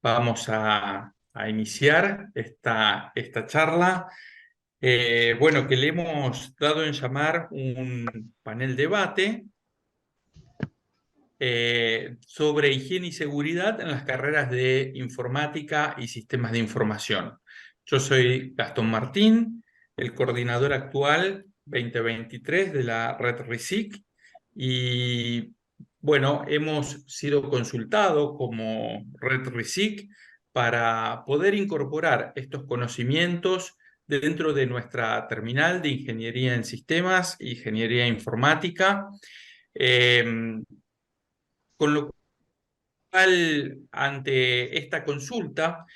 Vamos a iniciar esta charla. Bueno, que le hemos dado en llamar un panel debate sobre higiene y seguridad en las carreras de informática y sistemas de información. Yo soy Gastón Martín, el coordinador actual 2023 de la red RISIC, y bueno, hemos sido consultados como red RISIC para poder incorporar estos conocimientos dentro de nuestra terminal de ingeniería en sistemas e ingeniería informática. Con lo ante esta consulta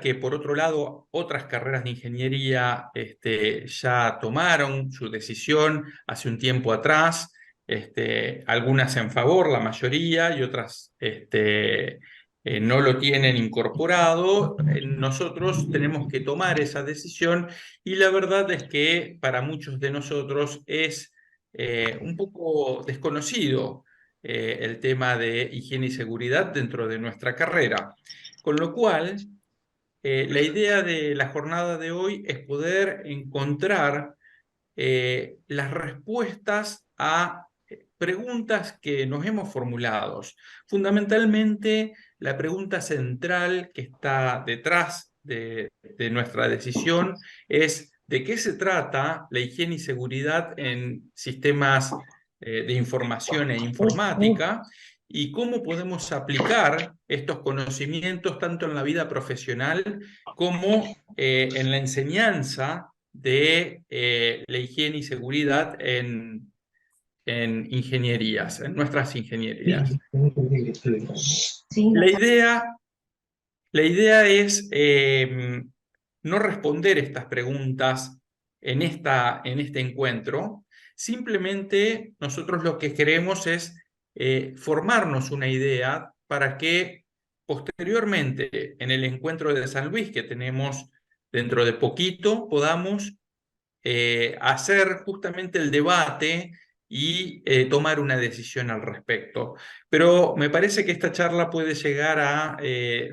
que por otro lado otras carreras de ingeniería ya tomaron su decisión hace un tiempo atrás, algunas en favor, la mayoría, y otras no lo tienen incorporado. Nosotros tenemos que tomar esa decisión y la verdad es que para muchos de nosotros es un poco desconocido el tema de higiene y seguridad dentro de nuestra carrera. Con lo cual, la idea de la jornada de hoy es poder encontrar las respuestas a preguntas que nos hemos formulado. Fundamentalmente, la pregunta central que está detrás de nuestra decisión es: ¿de qué se trata la higiene y seguridad en sistemas de información e informática? ¿Y cómo podemos aplicar estos conocimientos tanto en la vida profesional como en la enseñanza de la higiene y seguridad en ingenierías, en nuestras ingenierías? La idea, la idea es no responder estas preguntas en este encuentro. Simplemente nosotros lo que queremos es formarnos una idea para que posteriormente en el encuentro de San Luis que tenemos dentro de poquito podamos hacer justamente el debate y tomar una decisión al respecto. Pero me parece que esta charla puede llegar a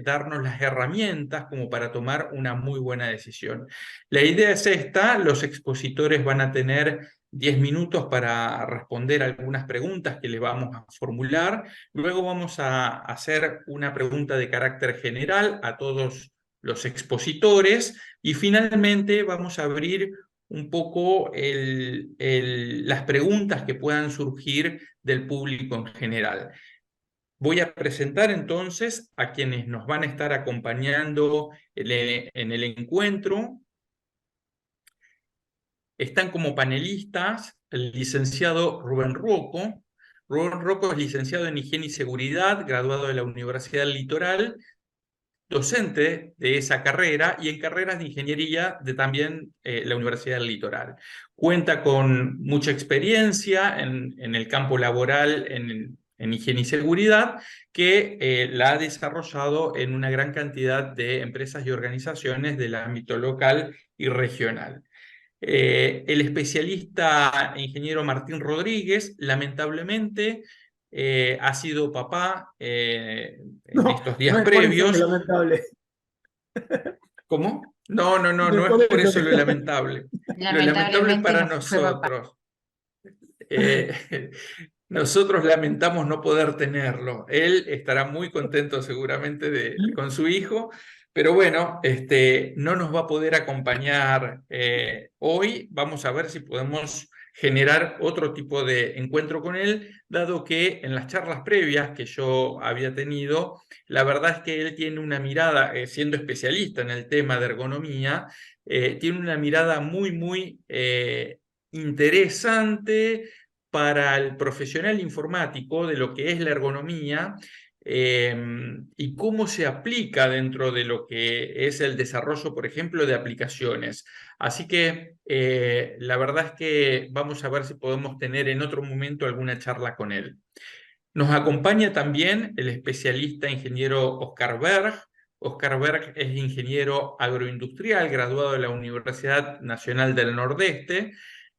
darnos las herramientas como para tomar una muy buena decisión. La idea es esta: los expositores van a tener 10 minutos para responder algunas preguntas que les vamos a formular. Luego vamos a hacer una pregunta de carácter general a todos los expositores y finalmente vamos a abrir un poco las preguntas que puedan surgir del público en general. Voy a presentar entonces a quienes nos van a estar acompañando en el encuentro. Están como panelistas el licenciado Rubén Rocco. Rubén Rocco es licenciado en Higiene y Seguridad, graduado de la Universidad del Litoral, docente de esa carrera y en carreras de ingeniería de también la Universidad del Litoral. Cuenta con mucha experiencia en el campo laboral en higiene y seguridad, que la ha desarrollado en una gran cantidad de empresas y organizaciones del ámbito local y regional. El especialista ingeniero Martín Rodríguez, lamentablemente, ha sido papá en No, estos no días es por eso que previos. lamentable. ¿Cómo? No, no, no, No es no es por por eso eso que... lo lamentable. Lo lamentable es Lamentablemente para no fue papá. nosotros. Nosotros lamentamos no poder tenerlo. Él estará muy contento seguramente con su hijo, pero bueno, no nos va a poder acompañar hoy. Vamos a ver si podemos generar otro tipo de encuentro con él, dado que en las charlas previas que yo había tenido, la verdad es que él tiene una mirada, siendo especialista en el tema de ergonomía, tiene una mirada muy, muy interesante para el profesional informático de lo que es la ergonomía y cómo se aplica dentro de lo que es el desarrollo, por ejemplo, de aplicaciones. Así que la verdad es que vamos a ver si podemos tener en otro momento alguna charla con él. Nos acompaña también el especialista ingeniero Oscar Berg. Oscar Berg es ingeniero agroindustrial, graduado de la Universidad Nacional del Nordeste.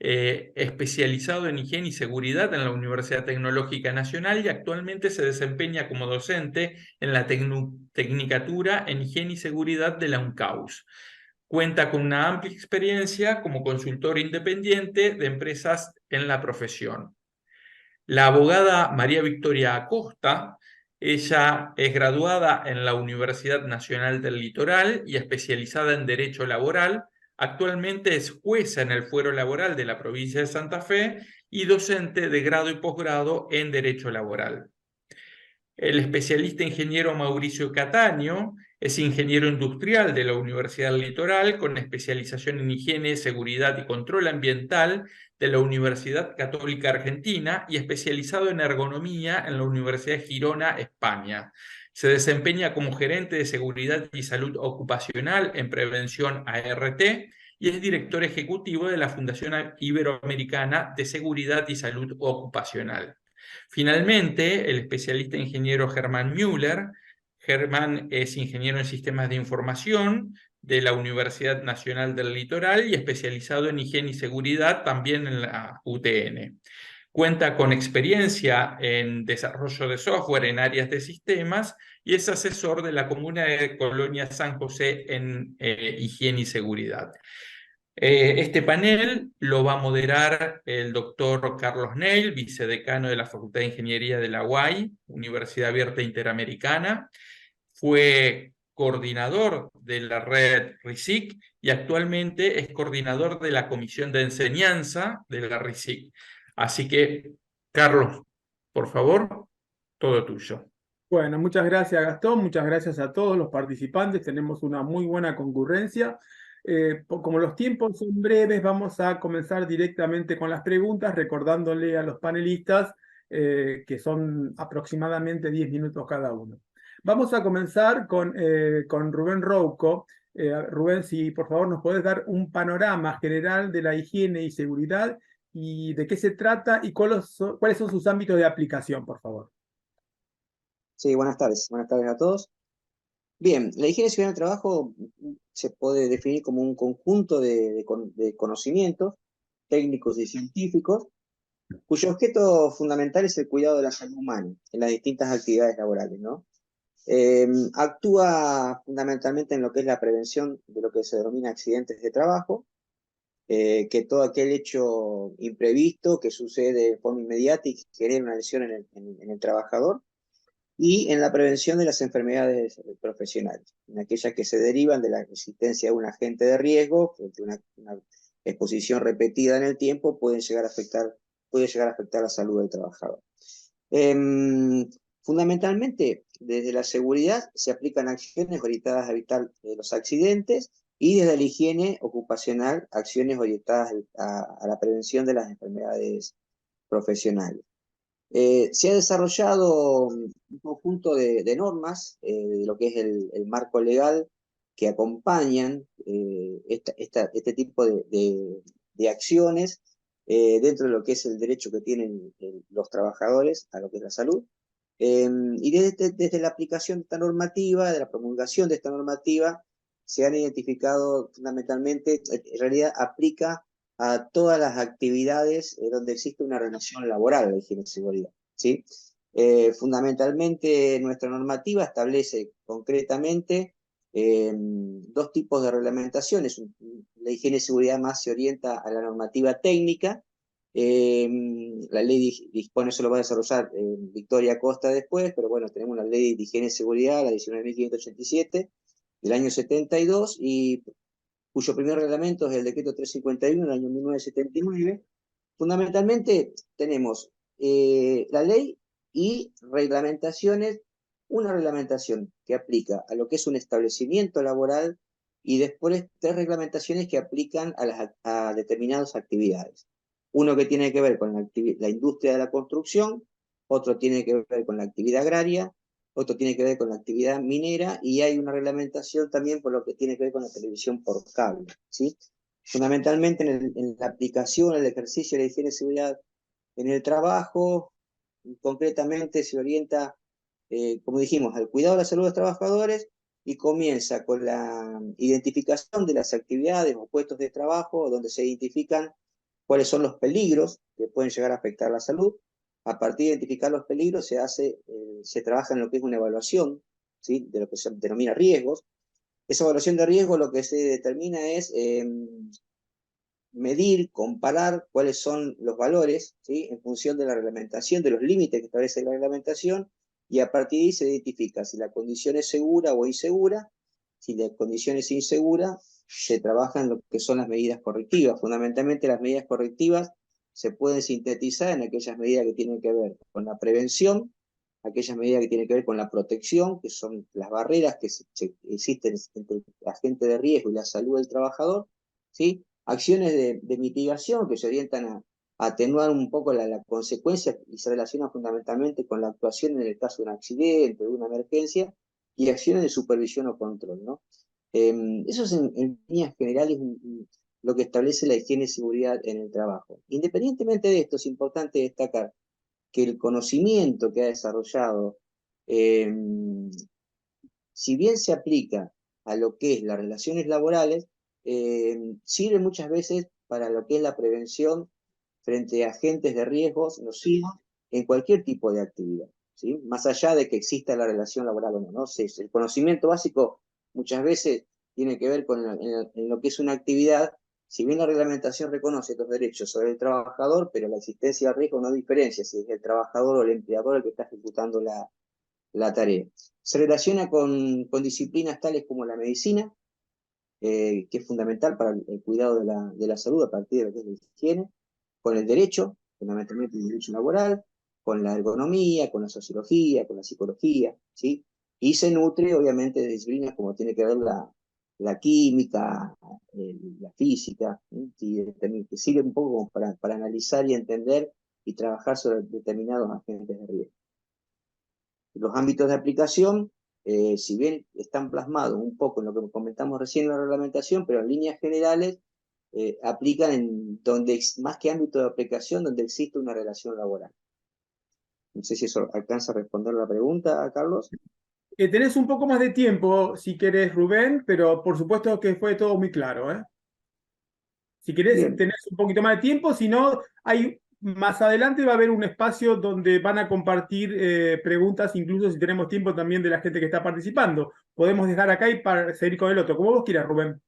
especializado en higiene y seguridad en la Universidad Tecnológica Nacional y actualmente se desempeña como docente en la Tecnicatura en Higiene y Seguridad de la UNCAUS. Cuenta con una amplia experiencia como consultor independiente de empresas en la profesión. La abogada María Victoria Acosta, ella es graduada en la Universidad Nacional del Litoral y especializada en Derecho Laboral. Actualmente es jueza en el Fuero Laboral de la provincia de Santa Fe y docente de grado y posgrado en Derecho Laboral. El especialista ingeniero Mauricio Cataño es ingeniero industrial de la Universidad del Litoral con especialización en higiene, seguridad y control ambiental de la Universidad Católica Argentina y especializado en ergonomía en la Universidad de Girona, España. Se desempeña como gerente de seguridad y salud ocupacional en prevención ART y es director ejecutivo de la Fundación Iberoamericana de Seguridad y Salud Ocupacional. Finalmente, el especialista ingeniero Germán Müller. Germán es ingeniero en sistemas de información de la Universidad Nacional del Litoral y especializado en higiene y seguridad también en la UTN. Cuenta con experiencia en desarrollo de software en áreas de sistemas y es asesor de la Comuna de Colonia San José en higiene y seguridad. Este panel lo va a moderar el doctor Carlos Neil, vicedecano de la Facultad de Ingeniería de la UAI, Universidad Abierta Interamericana. Fue coordinador de la red RISIC y actualmente es coordinador de la Comisión de Enseñanza de la RISIC. Así que, Carlos, por favor, todo tuyo. Bueno, muchas gracias Gastón, muchas gracias a todos los participantes, tenemos una muy buena concurrencia. Como los tiempos son breves, vamos a comenzar directamente con las preguntas, recordándole a los panelistas que son aproximadamente 10 minutos cada uno. Vamos a comenzar con Rubén Rouco. Rubén, si por favor nos podés dar un panorama general de la higiene y seguridad y de qué se trata y cuáles son sus ámbitos de aplicación, por favor. Sí, buenas tardes a todos. Bien, la higiene y seguridad del trabajo se puede definir como un conjunto de conocimientos técnicos y científicos cuyo objeto fundamental es el cuidado de la salud humana en las distintas actividades laborales, ¿no? Actúa fundamentalmente en lo que es la prevención de lo que se denomina accidentes de trabajo, que todo aquel hecho imprevisto que sucede de forma inmediata y que genera una lesión en el trabajador, y en la prevención de las enfermedades profesionales, en aquellas que se derivan de la existencia de un agente de riesgo, frente a una exposición repetida en el tiempo, puede llegar a afectar la salud del trabajador. Fundamentalmente, desde la seguridad se aplican acciones orientadas a evitar los accidentes y desde la higiene ocupacional, acciones orientadas a la prevención de las enfermedades profesionales. Se ha desarrollado un conjunto de normas, de lo que es el marco legal, que acompañan este tipo de acciones dentro de lo que es el derecho que tienen los trabajadores a lo que es la salud. Y desde la aplicación de esta normativa, de la promulgación de esta normativa, se han identificado fundamentalmente, en realidad aplica a todas las actividades donde existe una relación laboral de higiene y seguridad, ¿sí? Fundamentalmente nuestra normativa establece concretamente dos tipos de reglamentaciones. La higiene y seguridad más se orienta a la normativa técnica. La ley dispone, eso lo va a desarrollar Victoria Acosta después, pero bueno, tenemos la ley de higiene y seguridad, la 19.587 del año 72, y cuyo primer reglamento es el decreto 351 del año 1979. Fundamentalmente tenemos la ley y reglamentaciones, una reglamentación que aplica a lo que es un establecimiento laboral y después tres reglamentaciones que aplican a determinadas actividades. Uno que tiene que ver con la industria de la construcción, otro tiene que ver con la actividad agraria, otro tiene que ver con la actividad minera, y hay una reglamentación también por lo que tiene que ver con la televisión por cable, ¿sí? Fundamentalmente en la aplicación, el ejercicio de la higiene y seguridad en el trabajo, concretamente se orienta, como dijimos, al cuidado de la salud de los trabajadores, y comienza con la identificación de las actividades o puestos de trabajo donde se identifican cuáles son los peligros que pueden llegar a afectar la salud. A partir de identificar los peligros se trabaja en lo que es una evaluación, ¿sí? De lo que se denomina riesgos. Esa evaluación de riesgo lo que se determina es medir, comparar cuáles son los valores, ¿sí? En función de la reglamentación, de los límites que establece la reglamentación, y a partir de ahí se identifica si la condición es segura o insegura. Si la condición es insegura, se trabaja en lo que son las medidas correctivas. Fundamentalmente las medidas correctivas se pueden sintetizar en aquellas medidas que tienen que ver con la prevención, aquellas medidas que tienen que ver con la protección, que son las barreras que existen entre la gente de riesgo y la salud del trabajador, ¿sí? Acciones de mitigación que se orientan a atenuar un poco la consecuencia y se relacionan fundamentalmente con la actuación en el caso de un accidente, de una emergencia, y acciones de supervisión o control, ¿no? Eso es en líneas generales lo que establece la higiene y seguridad en el trabajo. Independientemente de esto, es importante destacar que el conocimiento que ha desarrollado, si bien se aplica a lo que es las relaciones laborales, sirve muchas veces para lo que es la prevención frente a agentes de riesgos nocivos en cualquier tipo de actividad, ¿sí? Más allá de que exista la relación laboral o no, ¿no? El conocimiento básico muchas veces tiene que ver con en lo que es una actividad. Si bien la reglamentación reconoce los derechos sobre el trabajador, pero la existencia de riesgo no diferencia si es el trabajador o el empleador el que está ejecutando la tarea. Se relaciona con disciplinas tales como la medicina, que es fundamental para el cuidado de la salud a partir de lo que es la higiene, con el derecho, fundamentalmente el derecho laboral, con la ergonomía, con la sociología, con la psicología, ¿sí? Y se nutre, obviamente, de disciplinas como tiene que ver la química, la física, ¿sí? Que sirve un poco para analizar y entender y trabajar sobre determinados agentes de riesgo. Los ámbitos de aplicación, si bien están plasmados un poco en lo que comentamos recién en la reglamentación, pero en líneas generales aplican en donde, más que ámbito de aplicación, donde existe una relación laboral. No sé si eso alcanza a responder la pregunta, Carlos. Tenés un poco más de tiempo, si querés, Rubén, pero por supuesto que fue todo muy claro, ¿eh? Si querés, Bien, tenés un poquito más de tiempo, si no, más adelante va a haber un espacio donde van a compartir preguntas, incluso si tenemos tiempo también de la gente que está participando. Podemos dejar acá y para seguir con el otro, como vos quieras, Rubén.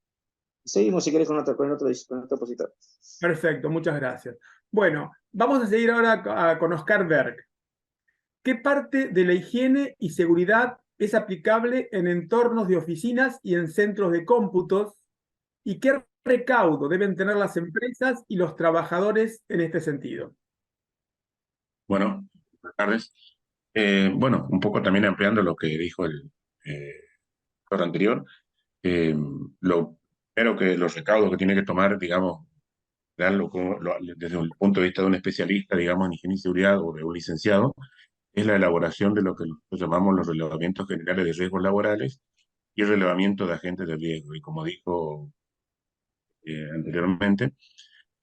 seguimos si querés con otro opositor. Perfecto, muchas gracias. Bueno, vamos a seguir ahora con Oscar Berg. ¿Qué parte de la higiene y seguridad es aplicable en entornos de oficinas y en centros de cómputos? ¿Y qué recaudo deben tener las empresas y los trabajadores en este sentido? Bueno, buenas tardes. Bueno, un poco también ampliando lo que dijo el doctor anterior, eh, lo primero que los recaudos que tiene que tomar, digamos, desde el punto de vista de un especialista, digamos, en higiene y seguridad o de un licenciado, es la elaboración de lo que nosotros llamamos los relevamientos generales de riesgos laborales y el relevamiento de agentes de riesgo. Y como dijo anteriormente,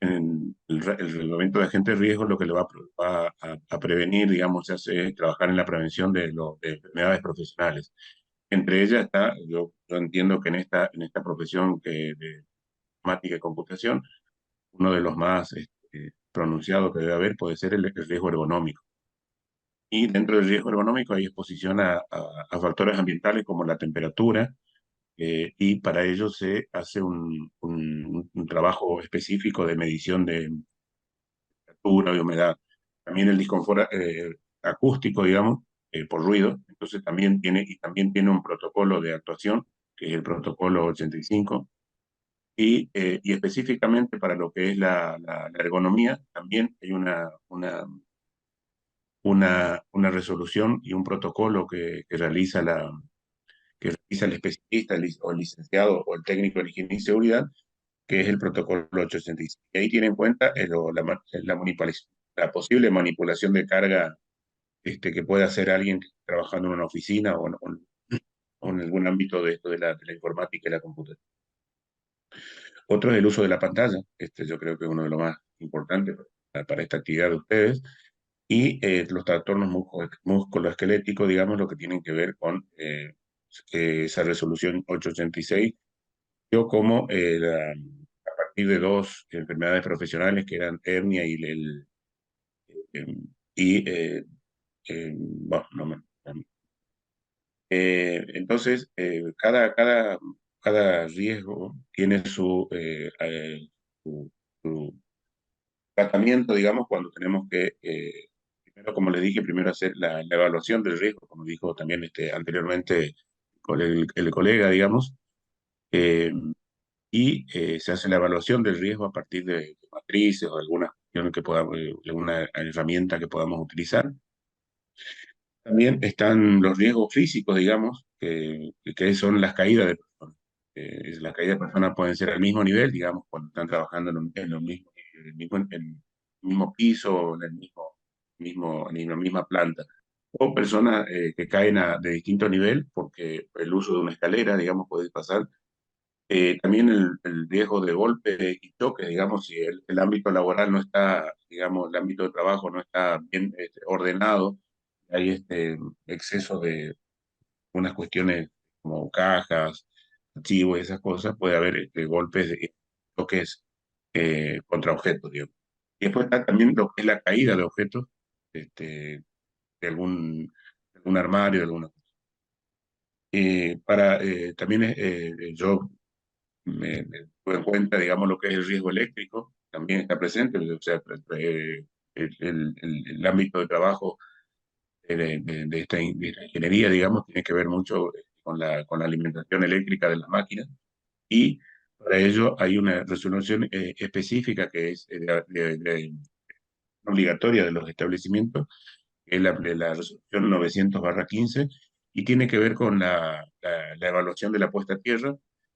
el relevamiento de agentes de riesgo lo que le va a prevenir, digamos, es trabajar en la prevención de enfermedades profesionales. Entre ellas está, yo entiendo que en esta profesión de informática y computación, uno de los más pronunciados que debe haber puede ser el riesgo ergonómico. Y dentro del riesgo ergonómico hay exposición a factores ambientales como la temperatura, y para ello se hace un trabajo específico de medición de temperatura y humedad. También el disconfort acústico, digamos, por ruido, entonces también tiene un protocolo de actuación, que es el protocolo 85, y específicamente para lo que es la ergonomía, también hay una resolución y un protocolo que realiza el especialista o el licenciado o el técnico de higiene y seguridad, que es el protocolo 886. Y ahí tiene en cuenta la posible manipulación de carga que puede hacer alguien trabajando en una oficina o en algún ámbito de esto de la informática y la computación. Otro es el uso de la pantalla. Yo creo que es uno de los más importantes para esta actividad de ustedes. Y los trastornos musculoesqueléticos, digamos, lo que tienen que ver con esa resolución 886, yo como la partir de dos enfermedades profesionales que eran hernia bueno, entonces, cada riesgo tiene su tratamiento, digamos, cuando tenemos que, primero, como les dije, primero hacer la evaluación del riesgo, como dijo también anteriormente el colega, digamos, eh, y se hace la evaluación del riesgo a partir de matrices o alguna cuestión que podamos, alguna herramienta que podamos utilizar. También están los riesgos físicos, digamos, que son las caídas de personas. Las caídas de personas pueden ser al mismo nivel, digamos, cuando están trabajando en el mismo piso, en la misma planta. O personas que caen de distinto nivel porque el uso de una escalera, digamos, puede pasar. También el riesgo de golpe y choque, digamos, si el ámbito laboral no está, digamos, el ámbito de trabajo no está bien ordenado, hay exceso de unas cuestiones como cajas, archivos y esas cosas, puede haber golpes, choques contra objetos, digamos. Y después está también lo que es la caída de objetos, de algún armario, de alguna cosa. También yo me tuve en cuenta, digamos, lo que es el riesgo eléctrico, también está presente, o sea, el ámbito de trabajo de esta ingeniería, digamos, tiene que ver mucho con la alimentación eléctrica de las máquinas, y para ello hay una resolución específica que es obligatoria de los establecimientos, que es la resolución 900/15, y tiene que ver con la evaluación de la puesta a tierra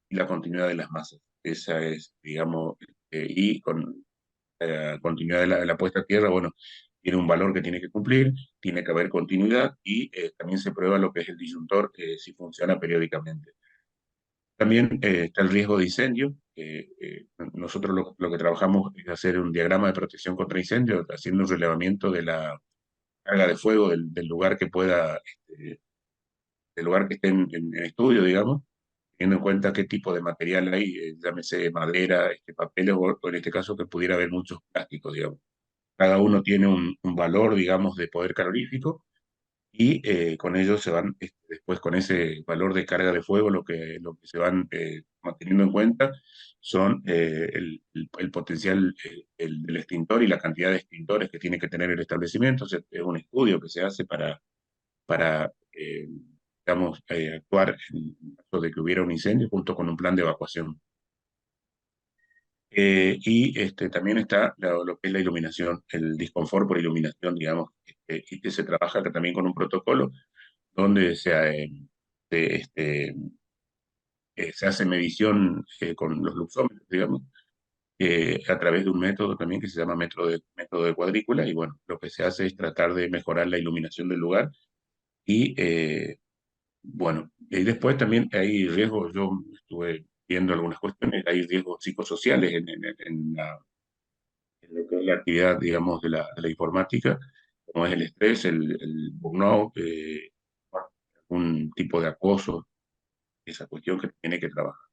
y la continuidad de las masas. Esa es, digamos, y con la continuidad de la puesta a tierra, bueno, tiene un valor que tiene que cumplir, tiene que haber continuidad, y también se prueba lo que es el disyuntor, si funciona periódicamente. También está el riesgo de incendio. Nosotros lo que trabajamos es hacer un diagrama de protección contra incendio, haciendo un relevamiento de la carga de fuego del lugar que pueda, del lugar que esté en estudio, digamos, teniendo en cuenta qué tipo de material hay, llámese madera, papeles, o en este caso que pudiera haber muchos plásticos, digamos. Cada uno tiene un valor, digamos, de poder calorífico, y con ellos se van, después con ese valor de carga de fuego, lo que se van manteniendo en cuenta son el potencial del extintor y la cantidad de extintores que tiene que tener el establecimiento. O sea, es un estudio que se hace para digamos, actuar en caso de que hubiera un incendio, junto con un plan de evacuación. Y también está lo que es la iluminación, el disconfort por iluminación, digamos, y que se trabaja también con un protocolo donde se hace medición con los luxómetros, digamos, a través de un método también que se llama método de cuadrícula, y bueno, lo que se hace es tratar de mejorar la iluminación del lugar. Y bueno, y después también hay riesgos. Yo estuve viendo algunas cuestiones, hay riesgos psicosociales en lo que es la actividad, digamos, de la informática, como es el estrés, el burnout, un tipo de acoso, esa cuestión que tiene que trabajar.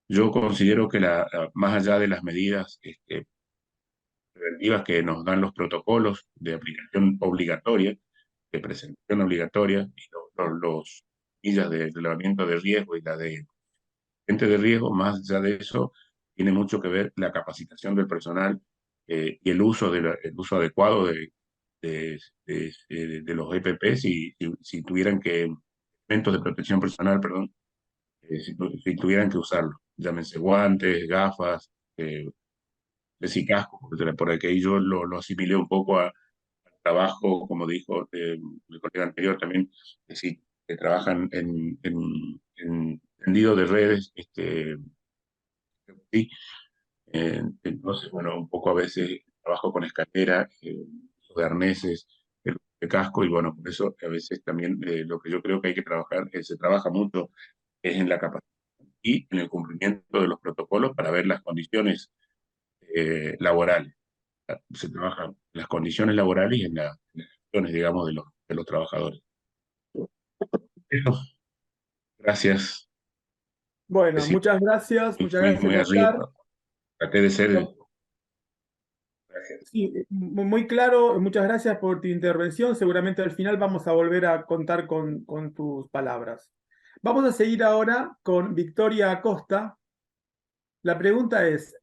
Yo considero que más allá de las medidas preventivas que nos dan los protocolos de aplicación obligatoria, de presentación obligatoria, y los millas de relevamiento de riesgo y la de gente de riesgo, más allá de eso, tiene mucho que ver la capacitación del personal, y el uso adecuado de los EPP, si tuvieran que, elementos de protección personal, perdón, si tuvieran que usarlo, llámense guantes, gafas, y casco, porque por aquí yo lo asimilé un poco al trabajo, como dijo el colega anterior también, sí, que trabajan en tendido de redes, sí. Entonces, bueno, un poco a veces trabajo con escalera, de arneses, de casco, y bueno, por eso a veces también lo que yo creo que hay que trabajar, se trabaja mucho, es en la capacidad y en el cumplimiento de los protocolos para ver las condiciones laborales. Se trabaja en las condiciones laborales y en las condiciones, digamos, de los trabajadores. Eso, gracias. Bueno, Sí, muchas muy, gracias, muy arriba. Oscar. traté de ser... Sí, muy claro, muchas gracias por tu intervención. Seguramente al final vamos a volver a contar con tus palabras. Vamos a seguir ahora con Victoria Acosta. La pregunta es,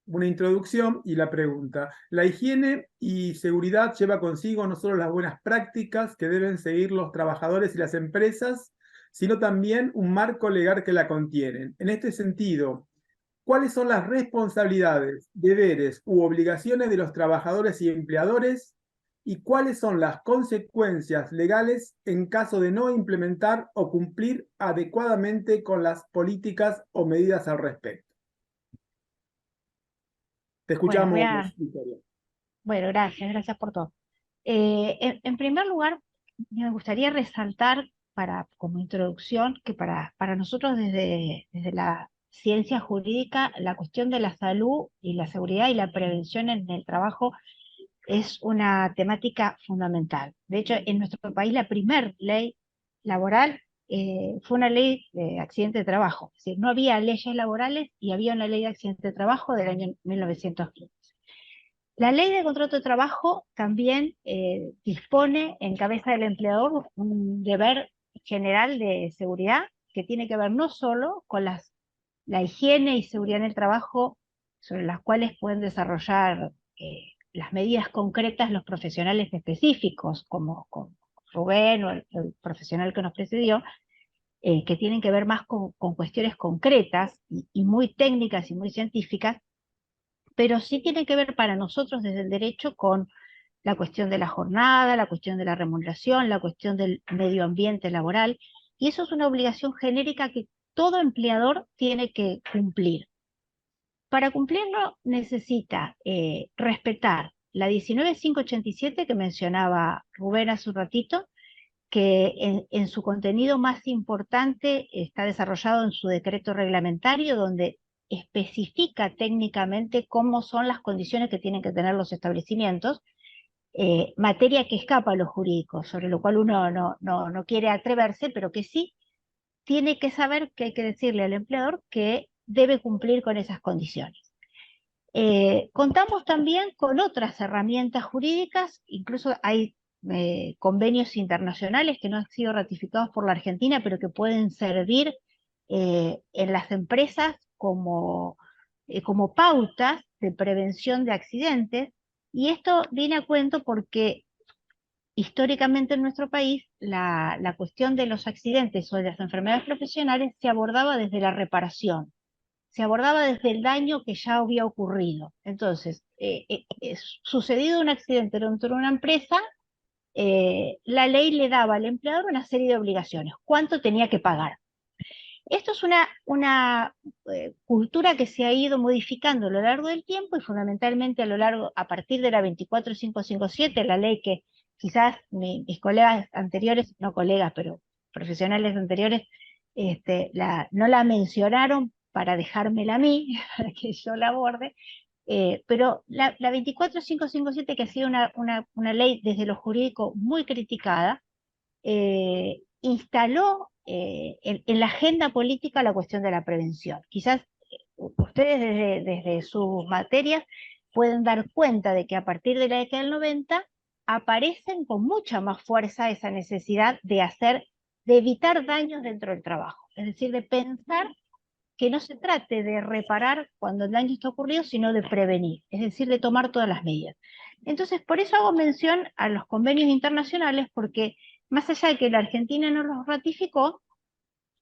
una introducción y la pregunta. La higiene y seguridad lleva consigo no solo las buenas prácticas que deben seguir los trabajadores y las empresas, sino también un marco legal que la contienen. En este sentido, ¿cuáles son las responsabilidades, deberes u obligaciones de los trabajadores y empleadores? ¿Y cuáles son las consecuencias legales en caso de no implementar o cumplir adecuadamente con las políticas o medidas al respecto? Te Bueno, escuchamos, Victoria. bueno, gracias por todo. En primer lugar, me gustaría resaltar como introducción que para nosotros desde la ciencia jurídica, la cuestión de la salud y la seguridad y la prevención en el trabajo es una temática fundamental. De hecho, en nuestro país la primer ley laboral fue una ley de accidente de trabajo. Es decir, no había leyes laborales y había una ley de accidente de trabajo del año 1915. La ley de contrato de trabajo también dispone en cabeza del empleador un deber general de seguridad que tiene que ver no solo con la higiene y seguridad en el trabajo, sobre las cuales pueden desarrollar las medidas concretas los profesionales específicos, como Rubén o el profesional que nos precedió, que tienen que ver más con cuestiones concretas y muy técnicas y muy científicas, pero sí tiene que ver para nosotros desde el derecho con la cuestión de la jornada, la cuestión de la remuneración, la cuestión del medio ambiente laboral, y eso es una obligación genérica que todo empleador tiene que cumplir. Para cumplirlo necesita respetar la 19587 que mencionaba Rubén hace un ratito, que en su contenido más importante está desarrollado en su decreto reglamentario, donde especifica técnicamente cómo son las condiciones que tienen que tener los establecimientos, materia que escapa a los jurídicos, sobre lo cual uno no quiere atreverse, pero que sí tiene que saber que hay que decirle al empleador que debe cumplir con esas condiciones. Contamos también con otras herramientas jurídicas, incluso hay convenios internacionales que no han sido ratificados por la Argentina, pero que pueden servir en las empresas como pautas de prevención de accidentes, y esto viene a cuento porque históricamente en nuestro país la cuestión de los accidentes o de las enfermedades profesionales se abordaba desde la reparación, se abordaba desde el daño que ya había ocurrido. Entonces, sucedido un accidente dentro de una empresa, la ley le daba al empleador una serie de obligaciones. ¿Cuánto tenía que pagar? Esto es una cultura que se ha ido modificando a lo largo del tiempo y fundamentalmente a partir de la 24557, la ley que quizás mis colegas anteriores, no colegas, pero profesionales anteriores, no la mencionaron para dejármela a mí, para que yo la aborde, pero la 24557, que ha sido una ley desde lo jurídico muy criticada, instaló en la agenda política la cuestión de la prevención. Quizás ustedes desde sus materias pueden dar cuenta de que a partir de la década del 90 aparecen con mucha más fuerza esa necesidad de evitar daños dentro del trabajo. Es decir, de pensar que no se trate de reparar cuando el daño está ocurrido, sino de prevenir, es decir, de tomar todas las medidas. Entonces, por eso hago mención a los convenios internacionales, porque más allá de que la Argentina no los ratificó,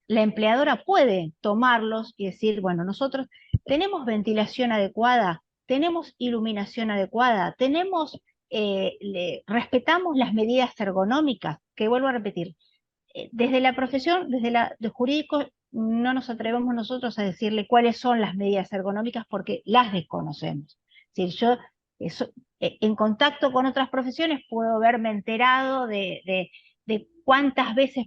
la empleadora puede tomarlos y decir, bueno, nosotros tenemos ventilación adecuada, tenemos iluminación adecuada, respetamos las medidas ergonómicas, que vuelvo a repetir, desde la profesión, de jurídicos, no nos atrevemos nosotros a decirle cuáles son las medidas ergonómicas porque las desconocemos. Es decir, yo en contacto con otras profesiones puedo haberme enterado de cuántas veces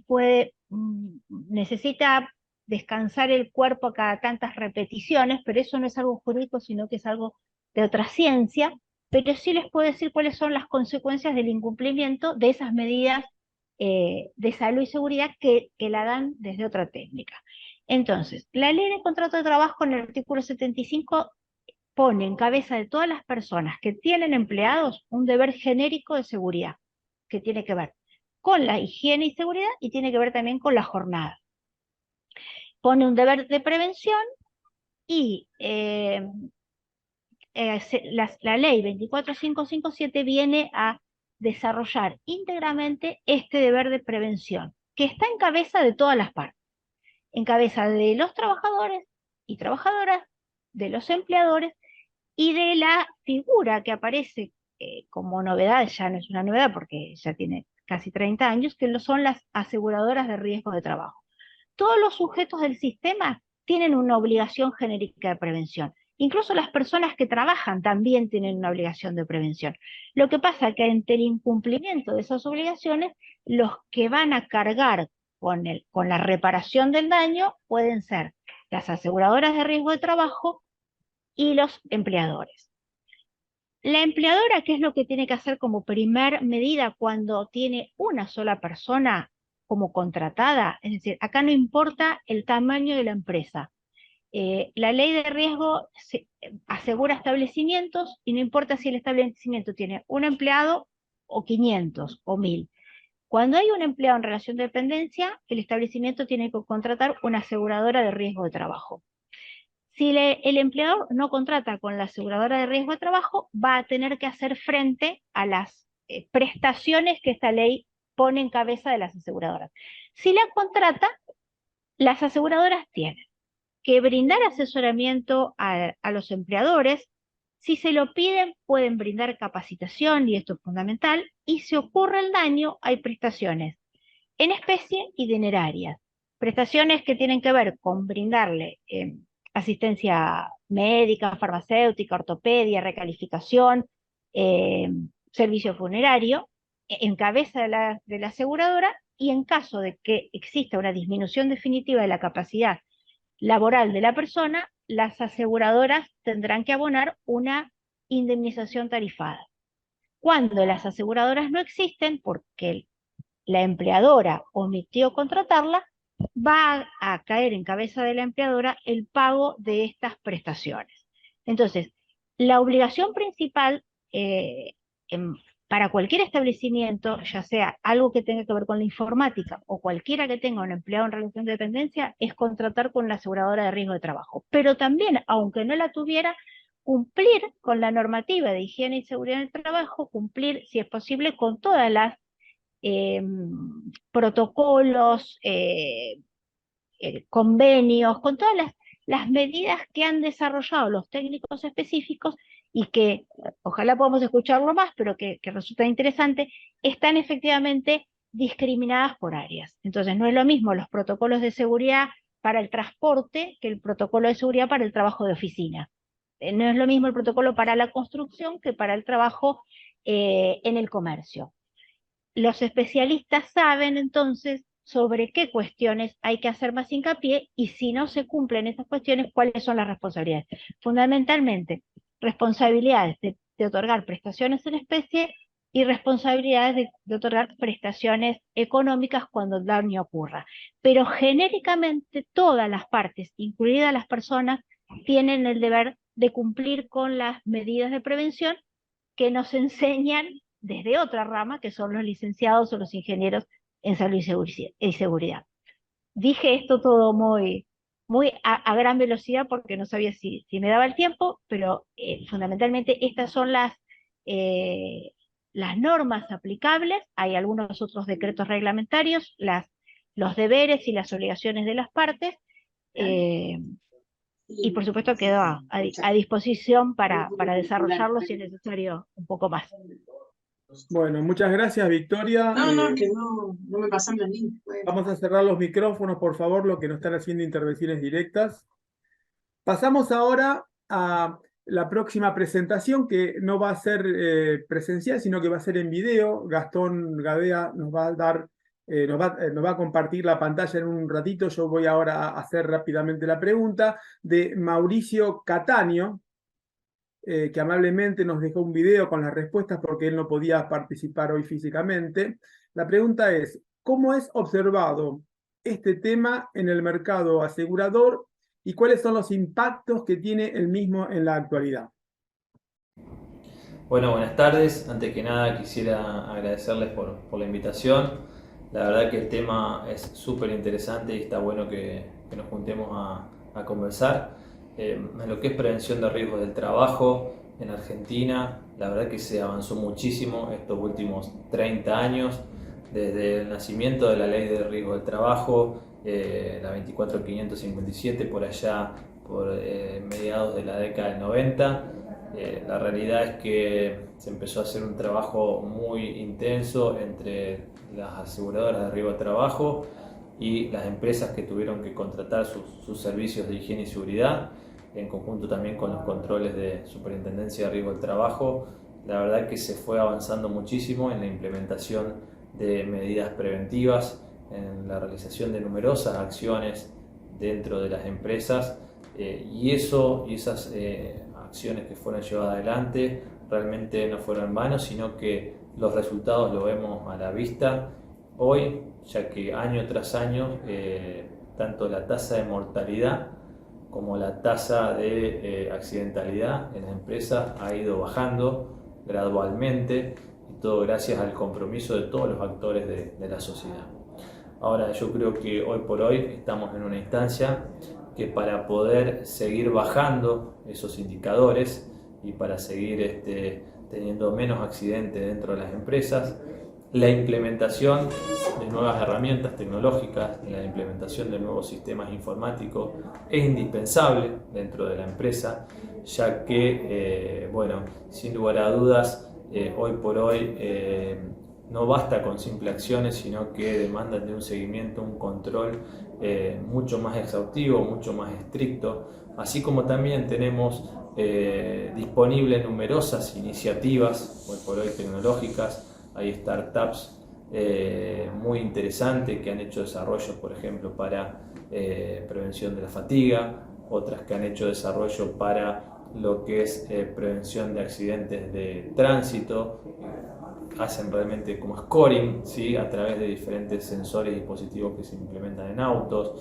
necesita descansar el cuerpo cada tantas repeticiones, pero eso no es algo jurídico, sino que es algo de otra ciencia, pero sí les puedo decir cuáles son las consecuencias del incumplimiento de esas medidas de salud y seguridad que la dan desde otra técnica. Entonces, la ley de contrato de trabajo en el artículo 75 pone en cabeza de todas las personas que tienen empleados un deber genérico de seguridad, que tiene que ver con la higiene y seguridad y tiene que ver también con la jornada. Pone un deber de prevención y la ley 24557 viene a desarrollar íntegramente este deber de prevención, que está en cabeza de todas las partes, en cabeza de los trabajadores y trabajadoras, de los empleadores y de la figura que aparece como novedad, ya no es una novedad porque ya tiene casi 30 años, que son las aseguradoras de riesgo de trabajo. Todos los sujetos del sistema tienen una obligación genérica de prevención. Incluso las personas que trabajan también tienen una obligación de prevención. Lo que pasa es que ante el incumplimiento de esas obligaciones, los que van a cargar con la reparación del daño pueden ser las aseguradoras de riesgo de trabajo y los empleadores. La empleadora, ¿qué es lo que tiene que hacer como primer medida cuando tiene una sola persona como contratada? Es decir, acá no importa el tamaño de la empresa. La ley de riesgo asegura establecimientos y no importa si el establecimiento tiene un empleado o 500 o 1000. Cuando hay un empleado en relación de dependencia, el establecimiento tiene que contratar una aseguradora de riesgo de trabajo. Si el empleador no contrata con la aseguradora de riesgo de trabajo, va a tener que hacer frente a las prestaciones que esta ley pone en cabeza de las aseguradoras. Si la contrata, las aseguradoras tienen que brindar asesoramiento a los empleadores. Si se lo piden, pueden brindar capacitación, y esto es fundamental, y si ocurre el daño, hay prestaciones en especie y dinerarias. Prestaciones que tienen que ver con brindarle asistencia médica, farmacéutica, ortopedia, recalificación, servicio funerario, en cabeza de la aseguradora, y en caso de que exista una disminución definitiva de la capacidad laboral de la persona, las aseguradoras tendrán que abonar una indemnización tarifada. Cuando las aseguradoras no existen, porque la empleadora omitió contratarla, va a caer en cabeza de la empleadora el pago de estas prestaciones. Entonces, la obligación principal para cualquier establecimiento, ya sea algo que tenga que ver con la informática o cualquiera que tenga un empleado en relación de dependencia, es contratar con la aseguradora de riesgo de trabajo. Pero también, aunque no la tuviera, cumplir con la normativa de higiene y seguridad en el trabajo, cumplir, si es posible, con todas las protocolos, convenios, con todas las medidas que han desarrollado los técnicos específicos y que, ojalá podamos escucharlo más, pero que resulta interesante, están efectivamente discriminadas por áreas. Entonces no es lo mismo los protocolos de seguridad para el transporte que el protocolo de seguridad para el trabajo de oficina. No es lo mismo el protocolo para la construcción que para el trabajo en el comercio. Los especialistas saben entonces sobre qué cuestiones hay que hacer más hincapié y si no se cumplen esas cuestiones, cuáles son las responsabilidades. Fundamentalmente, responsabilidades de otorgar prestaciones en especie y responsabilidades de otorgar prestaciones económicas cuando el daño ocurra. Pero genéricamente todas las partes, incluidas las personas, tienen el deber de cumplir con las medidas de prevención que nos enseñan desde otra rama, que son los licenciados o los ingenieros en salud y seguridad. Dije esto todo muy a gran velocidad porque no sabía si me daba el tiempo, pero fundamentalmente estas son las normas aplicables. Hay algunos otros decretos reglamentarios, los deberes y las obligaciones de las partes, y por supuesto quedo a disposición para desarrollarlo si es necesario un poco más. Bueno, muchas gracias, Victoria. No, que no me pasan el link. Vamos a cerrar los micrófonos, por favor, los que no están haciendo intervenciones directas. Pasamos ahora a la próxima presentación, que no va a ser presencial, sino que va a ser en video. Gastón Gadea nos va a dar, nos va a compartir la pantalla en un ratito. Yo voy ahora a hacer rápidamente la pregunta de Mauricio Cataño, que amablemente nos dejó un video con las respuestas porque él no podía participar hoy físicamente. La pregunta es: ¿cómo es observado este tema en el mercado asegurador y cuáles son los impactos que tiene el mismo en la actualidad. Bueno, buenas tardes. Antes que nada quisiera agradecerles por la invitación. La verdad que el tema es súper interesante y está bueno que nos juntemos a conversar. En lo que es prevención de riesgos del trabajo en Argentina, la verdad que se avanzó muchísimo estos últimos 30 años, desde el nacimiento de la Ley de Riesgos del Trabajo, la 24557, por allá por mediados de la década del 90. La realidad es que se empezó a hacer un trabajo muy intenso entre las aseguradoras de riesgo de trabajo y las empresas que tuvieron que contratar sus servicios de higiene y seguridad, en conjunto también con los controles de Superintendencia de Riesgo del Trabajo. La verdad que se fue avanzando muchísimo en la implementación de medidas preventivas, en la realización de numerosas acciones dentro de las empresas, y esas acciones que fueron llevadas adelante realmente no fueron en vano, sino que los resultados lo vemos a la vista hoy, ya que año tras año tanto la tasa de mortalidad como la tasa de accidentalidad en las empresas ha ido bajando gradualmente, y todo gracias al compromiso de todos los actores de la sociedad. Ahora, yo creo que hoy por hoy estamos en una instancia que para poder seguir bajando esos indicadores y para seguir teniendo menos accidentes dentro de las empresas, la implementación de nuevas herramientas tecnológicas, la implementación de nuevos sistemas informáticos es indispensable dentro de la empresa, ya que, sin lugar a dudas, hoy por hoy no basta con simples acciones, sino que demandan de un seguimiento, un control mucho más exhaustivo, mucho más estricto, así como también tenemos disponibles numerosas iniciativas, hoy por hoy tecnológicas. Hay startups muy interesantes que han hecho desarrollos, por ejemplo, para prevención de la fatiga, otras que han hecho desarrollo para lo que es prevención de accidentes de tránsito. Hacen realmente como scoring, ¿sí?, a través de diferentes sensores y dispositivos que se implementan en autos.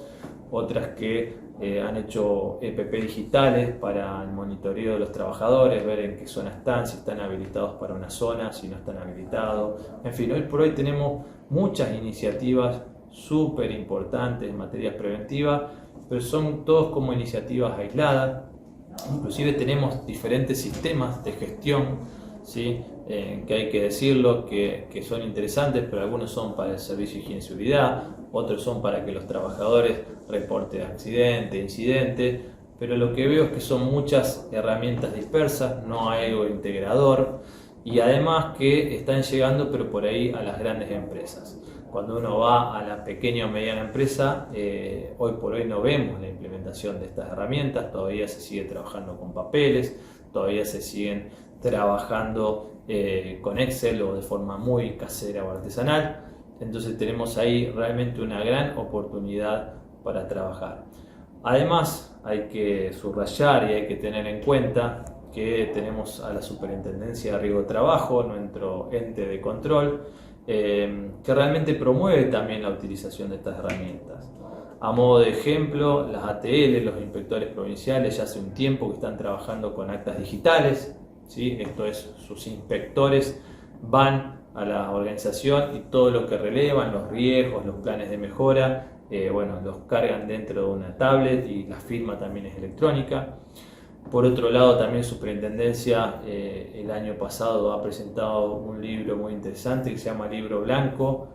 Otras que han hecho EPP digitales para el monitoreo de los trabajadores, ver en qué zona están, si están habilitados para una zona, si no están habilitados. En fin, hoy por hoy tenemos muchas iniciativas súper importantes en materias preventivas, pero son todos como iniciativas aisladas. Inclusive tenemos diferentes sistemas de gestión, ¿sí?, que hay que decirlo, que son interesantes, pero algunos son para el servicio de higiene y seguridad, otros son para que los trabajadores reporten accidentes, incidentes, pero lo que veo es que son muchas herramientas dispersas, no hay algo integrador, y además que están llegando, pero por ahí, a las grandes empresas. Cuando uno va a la pequeña o mediana empresa, hoy por hoy no vemos la implementación de estas herramientas, todavía se sigue trabajando con papeles, todavía se siguen trabajando con Excel o de forma muy casera o artesanal. Entonces tenemos ahí realmente una gran oportunidad para trabajar. Además, hay que subrayar y hay que tener en cuenta que tenemos a la Superintendencia de Riesgo de Trabajo, nuestro ente de control, que realmente promueve también la utilización de estas herramientas. A modo de ejemplo, las ATL, los inspectores provinciales, ya hace un tiempo que están trabajando con actas digitales, ¿sí? Esto es, sus inspectores van a la organización y todo lo que relevan, los riesgos, los planes de mejora, los cargan dentro de una tablet y la firma también es electrónica. Por otro lado, también Superintendencia el año pasado ha presentado un libro muy interesante que se llama Libro Blanco,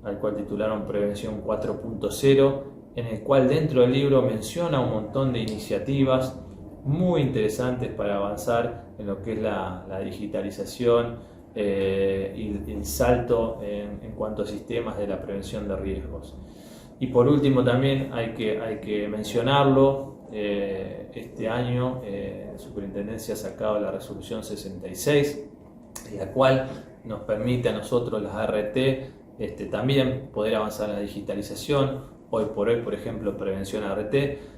al cual titularon Prevención 4.0, en el cual dentro del libro menciona un montón de iniciativas muy interesantes para avanzar en lo que es la digitalización y el salto en cuanto a sistemas de la prevención de riesgos. Y por último también hay que mencionarlo, este año la Superintendencia ha sacado la resolución 66, la cual nos permite a nosotros, las ART, también poder avanzar en la digitalización. Hoy por hoy, por ejemplo, Prevención ART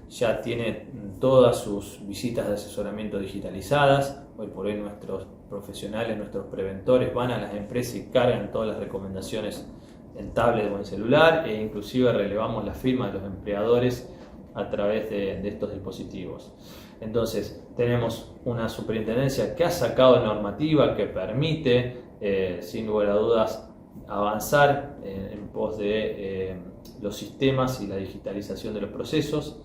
ya tiene todas sus visitas de asesoramiento digitalizadas. Hoy por hoy nuestros profesionales, nuestros preventores van a las empresas y cargan todas las recomendaciones en tablet o en celular, e inclusive relevamos la firma de los empleadores a través de estos dispositivos. Entonces, tenemos una superintendencia que ha sacado normativa que permite, sin lugar a dudas, avanzar en pos de los sistemas y la digitalización de los procesos.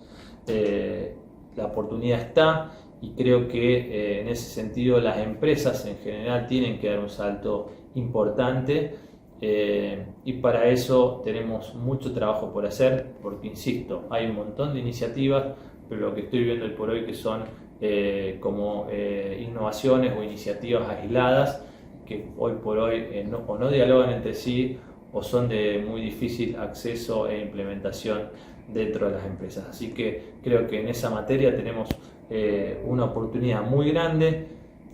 La oportunidad está y creo que en ese sentido las empresas en general tienen que dar un salto importante, y para eso tenemos mucho trabajo por hacer, porque insisto, hay un montón de iniciativas, pero lo que estoy viendo hoy por hoy que son como innovaciones o iniciativas aisladas que hoy por hoy o no dialogan entre sí o son de muy difícil acceso e implementación dentro de las empresas. Así que creo que en esa materia tenemos una oportunidad muy grande,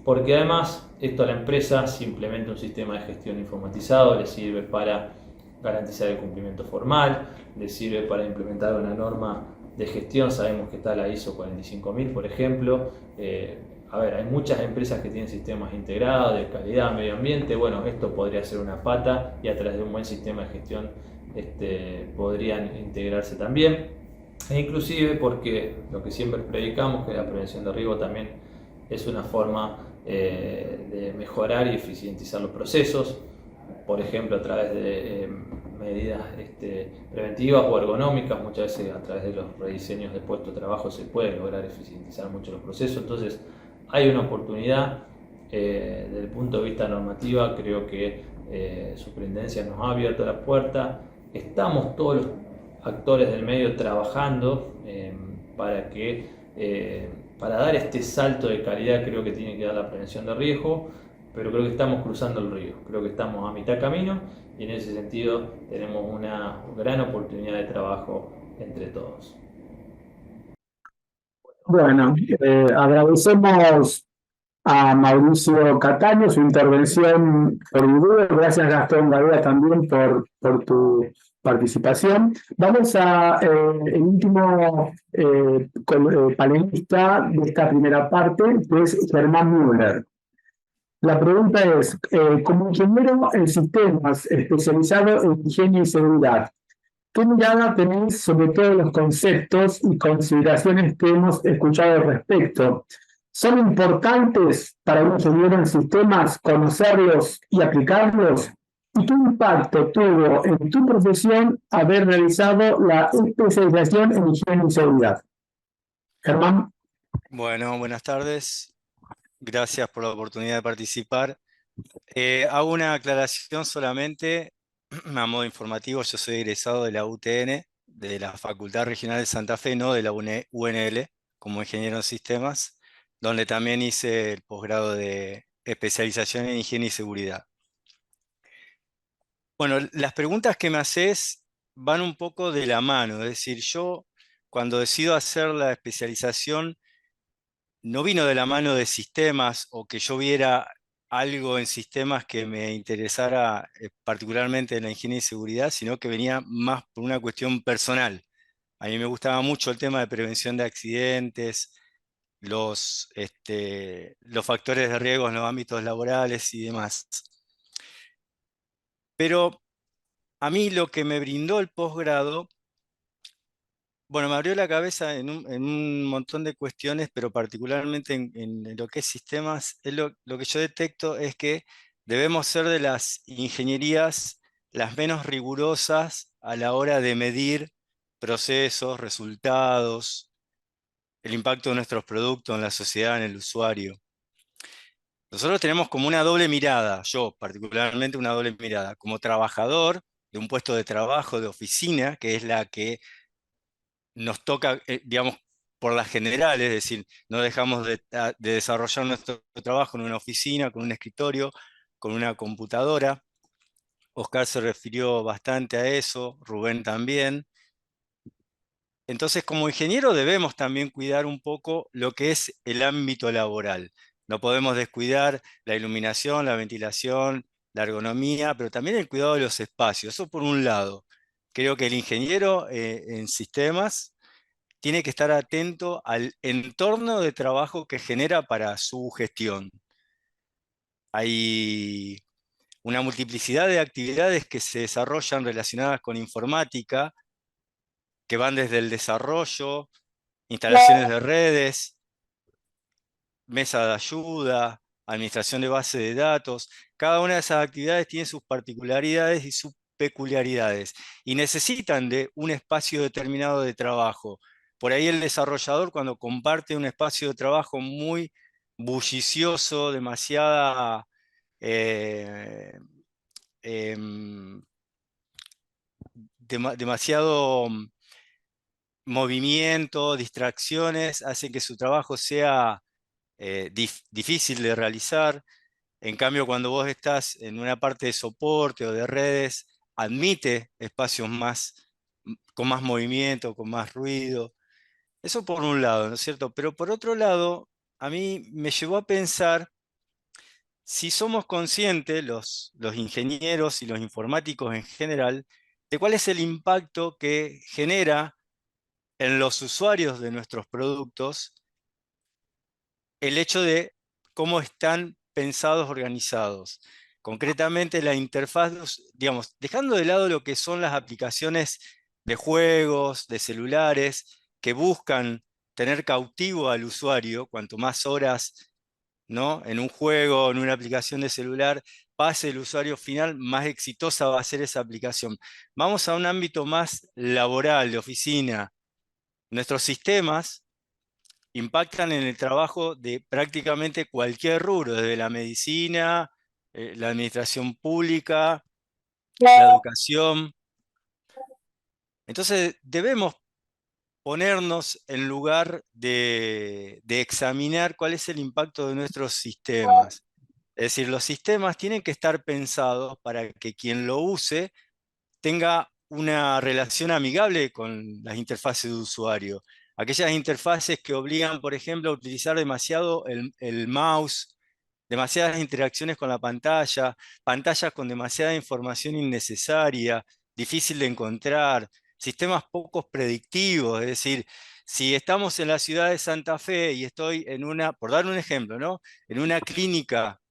porque además esto a la empresa, si implementa un sistema de gestión informatizado, le sirve para garantizar el cumplimiento formal, le sirve para implementar una norma de gestión. Sabemos que está la ISO 45000, por ejemplo. Hay muchas empresas que tienen sistemas integrados de calidad, medio ambiente. Bueno, esto podría ser una pata y a través de un buen sistema de gestión podrían integrarse también. E inclusive porque lo que siempre predicamos, que la prevención de riesgo también es una forma de mejorar y eficientizar los procesos, por ejemplo a través de medidas preventivas o ergonómicas. Muchas veces a través de los rediseños de puestos de trabajo se puede lograr eficientizar mucho los procesos. Entonces hay una oportunidad desde el punto de vista normativa. Creo que Superintendencia nos ha abierto la puerta. Estamos todos los actores del medio trabajando para dar este salto de calidad. Creo que tiene que dar la prevención de riesgo, pero creo que estamos cruzando el río, creo que estamos a mitad camino y en ese sentido tenemos una gran oportunidad de trabajo entre todos. Bueno, agradecemos a Mauricio Cataño su intervención por video. Gracias, Gastón Gadea, también por tu participación. Vamos a el último panelista de esta primera parte, que es Germán Müller. La pregunta es, como ingeniero en sistemas especializado en higiene y seguridad, ¿qué mirada tenéis sobre todos los conceptos y consideraciones que hemos escuchado al respecto? ¿Son importantes para un ingeniero en sistemas conocerlos y aplicarlos? ¿Y qué impacto tuvo en tu profesión haber realizado la especialización en higiene y seguridad? Germán. Bueno, buenas tardes. Gracias por la oportunidad de participar. Hago una aclaración solamente a modo informativo. Yo soy egresado de la UTN, de la Facultad Regional de Santa Fe, no de la UNL, como ingeniero en sistemas, donde también hice el posgrado de especialización en higiene y seguridad. Bueno, las preguntas que me haces van un poco de la mano. Es decir, yo cuando decido hacer la especialización no vino de la mano de sistemas o que yo viera algo en sistemas que me interesara particularmente en la higiene y seguridad, sino que venía más por una cuestión personal. A mí me gustaba mucho el tema de prevención de accidentes, los factores de riesgo en los ámbitos laborales y demás. Pero a mí lo que me brindó el posgrado, bueno, me abrió la cabeza en un montón de cuestiones, pero particularmente en lo que es sistemas, lo que yo detecto es que debemos ser de las ingenierías las menos rigurosas a la hora de medir procesos, resultados, el impacto de nuestros productos en la sociedad, en el usuario. Nosotros tenemos como una doble mirada, yo particularmente una doble mirada, como trabajador de un puesto de trabajo, de oficina, que es la que nos toca, digamos, por la general, es decir, no dejamos de desarrollar nuestro trabajo en una oficina, con un escritorio, con una computadora. Oscar se refirió bastante a eso, Rubén también. Entonces, como ingeniero debemos también cuidar un poco lo que es el ámbito laboral. No podemos descuidar la iluminación, la ventilación, la ergonomía, pero también el cuidado de los espacios. Eso por un lado. Creo que el ingeniero en sistemas tiene que estar atento al entorno de trabajo que genera para su gestión. Hay una multiplicidad de actividades que se desarrollan relacionadas con informática, que van desde el desarrollo, instalaciones de redes, mesa de ayuda, administración de base de datos. Cada una de esas actividades tiene sus particularidades y sus peculiaridades y necesitan de un espacio determinado de trabajo. Por ahí el desarrollador, cuando comparte un espacio de trabajo muy bullicioso, em, demasiado movimiento, distracciones, hacen que su trabajo sea difícil de realizar. En cambio, cuando vos estás en una parte de soporte o de redes, admite espacios con más movimiento, con más ruido. Eso por un lado, ¿no es cierto? Pero por otro lado, a mí me llevó a pensar si somos conscientes, los ingenieros y los informáticos en general, de cuál es el impacto que genera en los usuarios de nuestros productos el hecho de cómo están pensados, organizados. Concretamente la interfaz, digamos, dejando de lado lo que son las aplicaciones de juegos, de celulares, que buscan tener cautivo al usuario, cuanto más horas, ¿no?, en un juego, en una aplicación de celular, pase el usuario final, más exitosa va a ser esa aplicación. Vamos a un ámbito más laboral, de oficina. Nuestros sistemas impactan en el trabajo de prácticamente cualquier rubro, desde la medicina, la administración pública, la educación. Entonces debemos ponernos en lugar de examinar cuál es el impacto de nuestros sistemas. Es decir, los sistemas tienen que estar pensados para que quien lo use tenga una relación amigable con las interfaces de usuario. Aquellas interfaces que obligan, por ejemplo, a utilizar demasiado el mouse, demasiadas interacciones con la pantalla, pantallas con demasiada información innecesaria, difícil de encontrar, sistemas pocos predictivos, es decir, si estamos en la ciudad de Santa Fe y estoy en una, por dar un ejemplo, ¿no?, en una clínica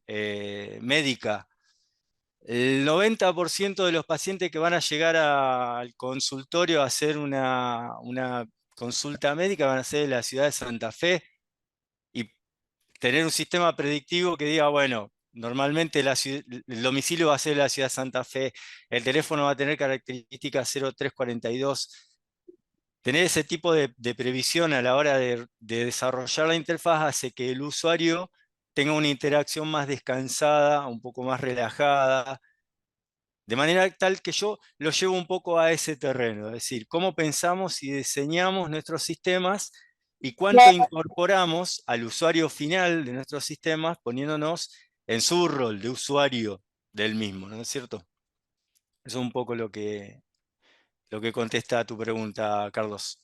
médica, el 90% de los pacientes que van a llegar al consultorio a hacer una consulta médica van a ser de la ciudad de Santa Fe, y tener un sistema predictivo que diga, bueno, normalmente el domicilio va a ser la ciudad de Santa Fe, el teléfono va a tener características 0342. Tener ese tipo de previsión a la hora de desarrollar la interfaz hace que el usuario tenga una interacción más descansada, un poco más relajada, de manera tal que yo lo llevo un poco a ese terreno, es decir, cómo pensamos y diseñamos nuestros sistemas y cuánto incorporamos al usuario final de nuestros sistemas poniéndonos en su rol de usuario del mismo, ¿no es cierto? Eso es un poco lo que contesta a tu pregunta, Carlos.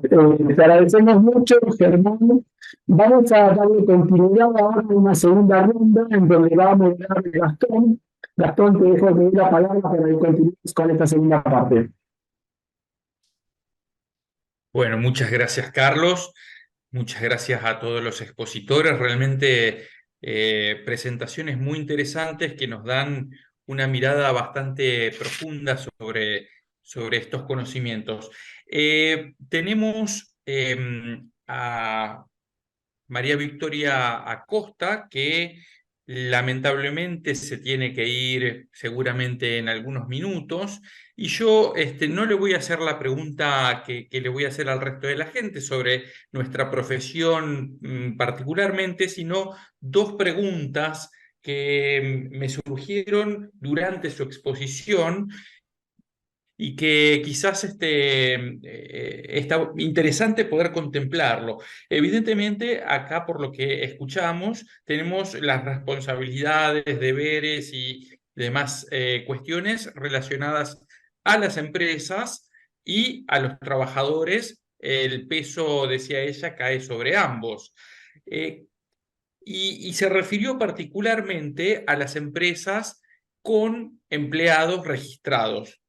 Te agradecemos mucho, Germán. Vamos a darle continuidad ahora a una segunda ronda en donde va a moderar Gastón. Gastón, te dejo de la palabra para que continúes con esta segunda parte. Bueno, muchas gracias, Carlos. Muchas gracias a todos los expositores. Realmente presentaciones muy interesantes que nos dan una mirada bastante profunda sobre estos conocimientos. Tenemos a María Victoria Acosta, que lamentablemente se tiene que ir seguramente en algunos minutos, y yo no le voy a hacer la pregunta que le voy a hacer al resto de la gente sobre nuestra profesión particularmente, sino dos preguntas que me surgieron durante su exposición y que quizás está interesante poder contemplarlo. Evidentemente, acá por lo que escuchamos, tenemos las responsabilidades, deberes y demás cuestiones relacionadas a las empresas y a los trabajadores. El peso, decía ella, cae sobre ambos. Y se refirió particularmente a las empresas con empleados registrados.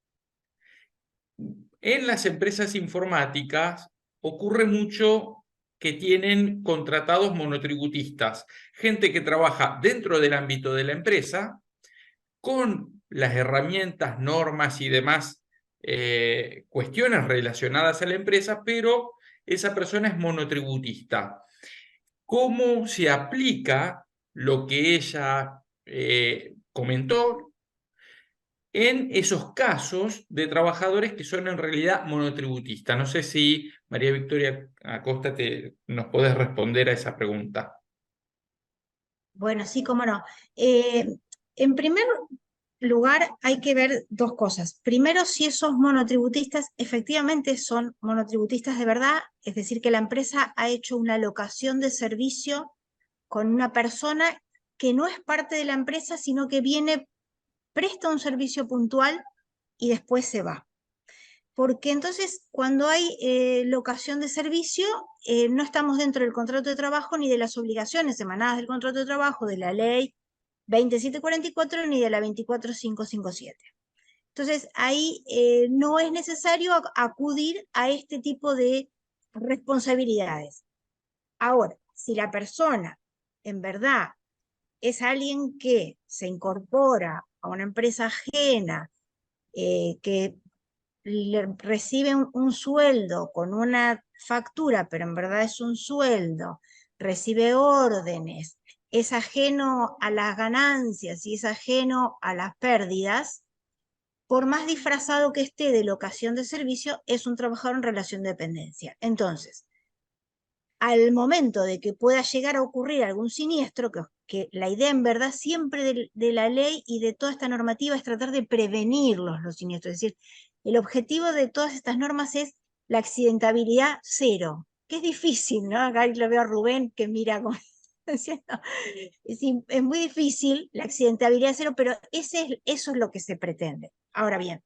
En las empresas informáticas ocurre mucho que tienen contratados monotributistas, gente que trabaja dentro del ámbito de la empresa con las herramientas, normas y demás cuestiones relacionadas a la empresa, pero esa persona es monotributista. ¿Cómo se aplica lo que ella comentó en esos casos de trabajadores que son en realidad monotributistas? No sé si María Victoria Acosta nos podés responder a esa pregunta. Bueno, sí, cómo no. En primer lugar, hay que ver dos cosas. Primero, si esos monotributistas efectivamente son monotributistas de verdad, es decir, que la empresa ha hecho una locación de servicio con una persona que no es parte de la empresa, sino que viene, presta un servicio puntual y después se va. Porque entonces cuando hay locación de servicio, no estamos dentro del contrato de trabajo ni de las obligaciones emanadas del contrato de trabajo, de la ley 2744 ni de la 24557. Entonces ahí no es necesario acudir a este tipo de responsabilidades. Ahora, si la persona en verdad es alguien que se incorpora a una empresa ajena, que recibe un sueldo con una factura, pero en verdad es un sueldo, recibe órdenes, es ajeno a las ganancias y es ajeno a las pérdidas, por más disfrazado que esté de locación de servicio, es un trabajador en relación de dependencia. Entonces, al momento de que pueda llegar a ocurrir algún siniestro, que la idea en verdad siempre de la ley y de toda esta normativa es tratar de prevenir los siniestros, es decir, el objetivo de todas estas normas es la accidentabilidad cero, que es difícil, ¿no? Acá lo veo a Rubén que mira como diciendo, es muy difícil la accidentabilidad cero, pero eso es lo que se pretende. Ahora bien,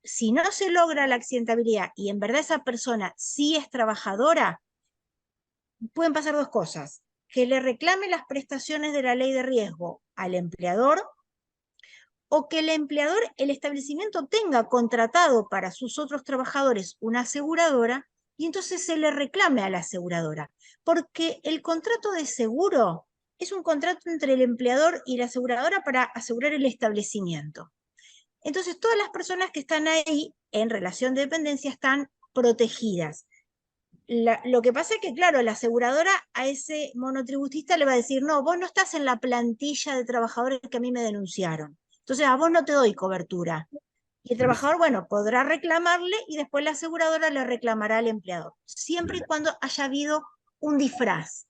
si no se logra la accidentabilidad y en verdad esa persona sí es trabajadora, pueden pasar dos cosas: que le reclame las prestaciones de la ley de riesgo al empleador, o que el empleador, el establecimiento, tenga contratado para sus otros trabajadores una aseguradora y entonces se le reclame a la aseguradora. Porque el contrato de seguro es un contrato entre el empleador y la aseguradora para asegurar el establecimiento. Entonces todas las personas que están ahí en relación de dependencia están protegidas. Lo que pasa es que, claro, la aseguradora a ese monotributista le va a decir, no, vos no estás en la plantilla de trabajadores que a mí me denunciaron. Entonces a vos no te doy cobertura. Y el trabajador, bueno, podrá reclamarle y después la aseguradora le reclamará al empleador, siempre y cuando haya habido un disfraz.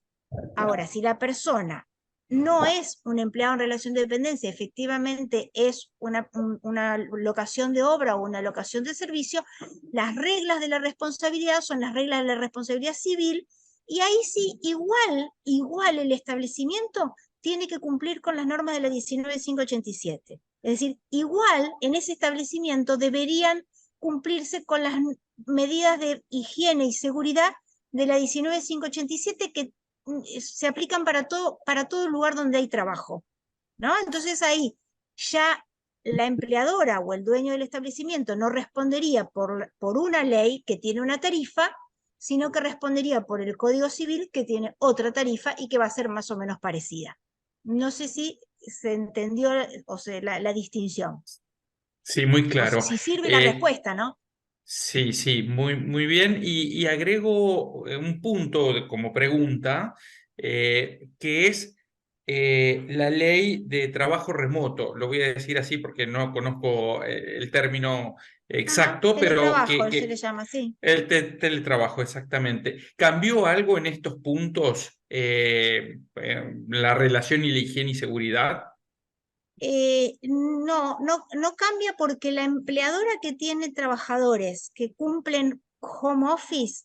Ahora, si la persona no es un empleado en relación de dependencia, efectivamente es una locación de obra o una locación de servicio, las reglas de la responsabilidad son las reglas de la responsabilidad civil, y ahí sí, igual el establecimiento tiene que cumplir con las normas de la 19587. Es decir, igual en ese establecimiento deberían cumplirse con las medidas de higiene y seguridad de la 19587 que se aplican para todo lugar donde hay trabajo, ¿no? Entonces ahí ya la empleadora o el dueño del establecimiento no respondería por una ley que tiene una tarifa, sino que respondería por el Código Civil, que tiene otra tarifa y que va a ser más o menos parecida. No sé si se entendió la distinción. Sí, muy claro. O si sirve la respuesta, ¿no? Sí, sí, muy bien. Y agrego un punto como pregunta, que es la ley de trabajo remoto. Lo voy a decir así porque no conozco el término exacto, pero Teletrabajo, se le llama así. el teletrabajo, exactamente. ¿Cambió algo en estos puntos la relación y la higiene y seguridad? No cambia, porque la empleadora que tiene trabajadores que cumplen home office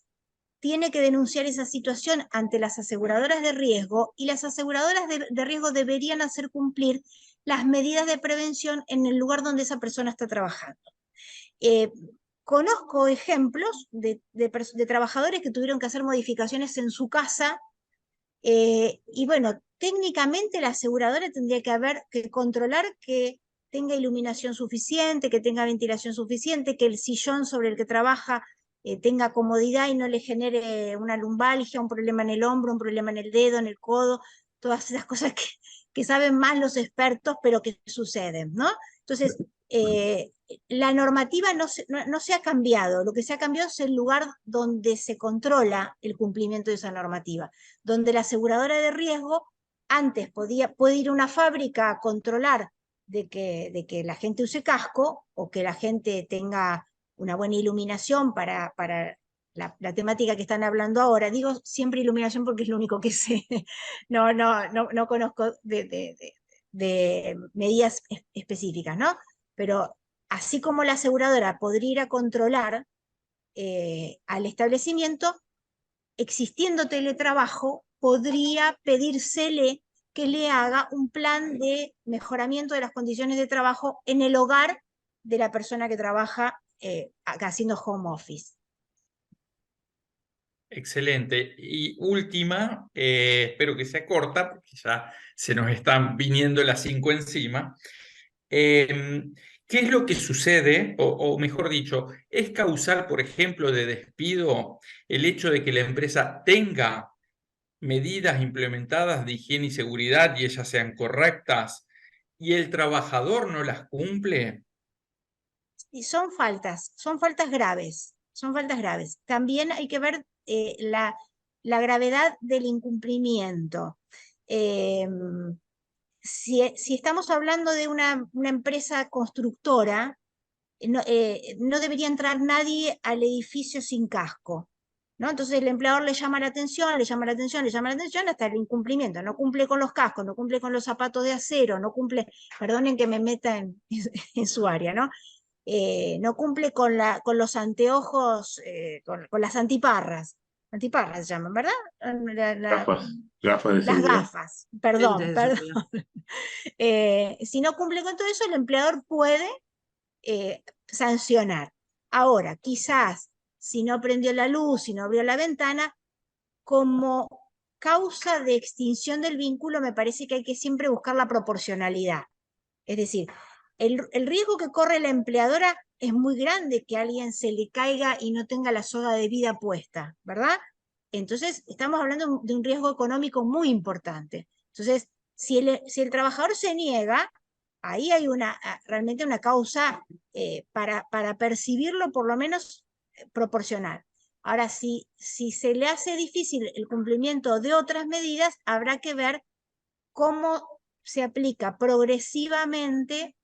tiene que denunciar esa situación ante las aseguradoras de riesgo, y las aseguradoras de riesgo deberían hacer cumplir las medidas de prevención en el lugar donde esa persona está trabajando. Conozco ejemplos de trabajadores que tuvieron que hacer modificaciones en su casa, y bueno, técnicamente la aseguradora tendría que controlar que tenga iluminación suficiente, que tenga ventilación suficiente, que el sillón sobre el que trabaja tenga comodidad y no le genere una lumbalgia, un problema en el hombro, un problema en el dedo, en el codo, todas esas cosas que saben más los expertos, pero que suceden, ¿no? Entonces, la normativa no se ha cambiado, lo que se ha cambiado es el lugar donde se controla el cumplimiento de esa normativa, donde la aseguradora de riesgo antes puede ir a una fábrica a controlar de que la gente use casco o que la gente tenga una buena iluminación para la temática que están hablando ahora. Digo siempre iluminación porque es lo único que sé, no conozco de medidas específicas, ¿no? Pero así como la aseguradora podría ir a controlar al establecimiento, existiendo teletrabajo, podría pedírsele que le haga un plan de mejoramiento de las condiciones de trabajo en el hogar de la persona que trabaja haciendo home office. Excelente. Y última, espero que sea corta, porque ya se nos están viniendo las 5 encima. ¿Qué es lo que sucede, o mejor dicho, es causal, por ejemplo, de despido el hecho de que la empresa tenga medidas implementadas de higiene y seguridad y ellas sean correctas y el trabajador no las cumple? Y son faltas graves, son faltas graves. También hay que ver la gravedad del incumplimiento. Si estamos hablando de una empresa constructora, no debería entrar nadie al edificio sin casco, ¿no? Entonces el empleador le llama la atención, le llama la atención, le llama la atención hasta el incumplimiento. No cumple con los cascos, no cumple con los zapatos de acero, no cumple, perdonen que me meta en su área, ¿no? No cumple con los anteojos, con las antiparras. Antiparras se llaman, ¿verdad? Gafas de Las seguridad. gafas, perdón, Lentes de perdón. Si no cumple con todo eso, el empleador puede sancionar. Ahora, quizás si no prendió la luz, si no abrió la ventana, como causa de extinción del vínculo me parece que hay que siempre buscar la proporcionalidad. Es decir, el riesgo que corre la empleadora es muy grande que a alguien se le caiga y no tenga la soga de vida puesta, ¿verdad? Entonces, estamos hablando de un riesgo económico muy importante. Entonces, si el trabajador se niega, ahí hay realmente una causa para percibirlo por lo menos proporcional. Ahora, si se le hace difícil el cumplimiento de otras medidas, habrá que ver cómo se aplica progresivamente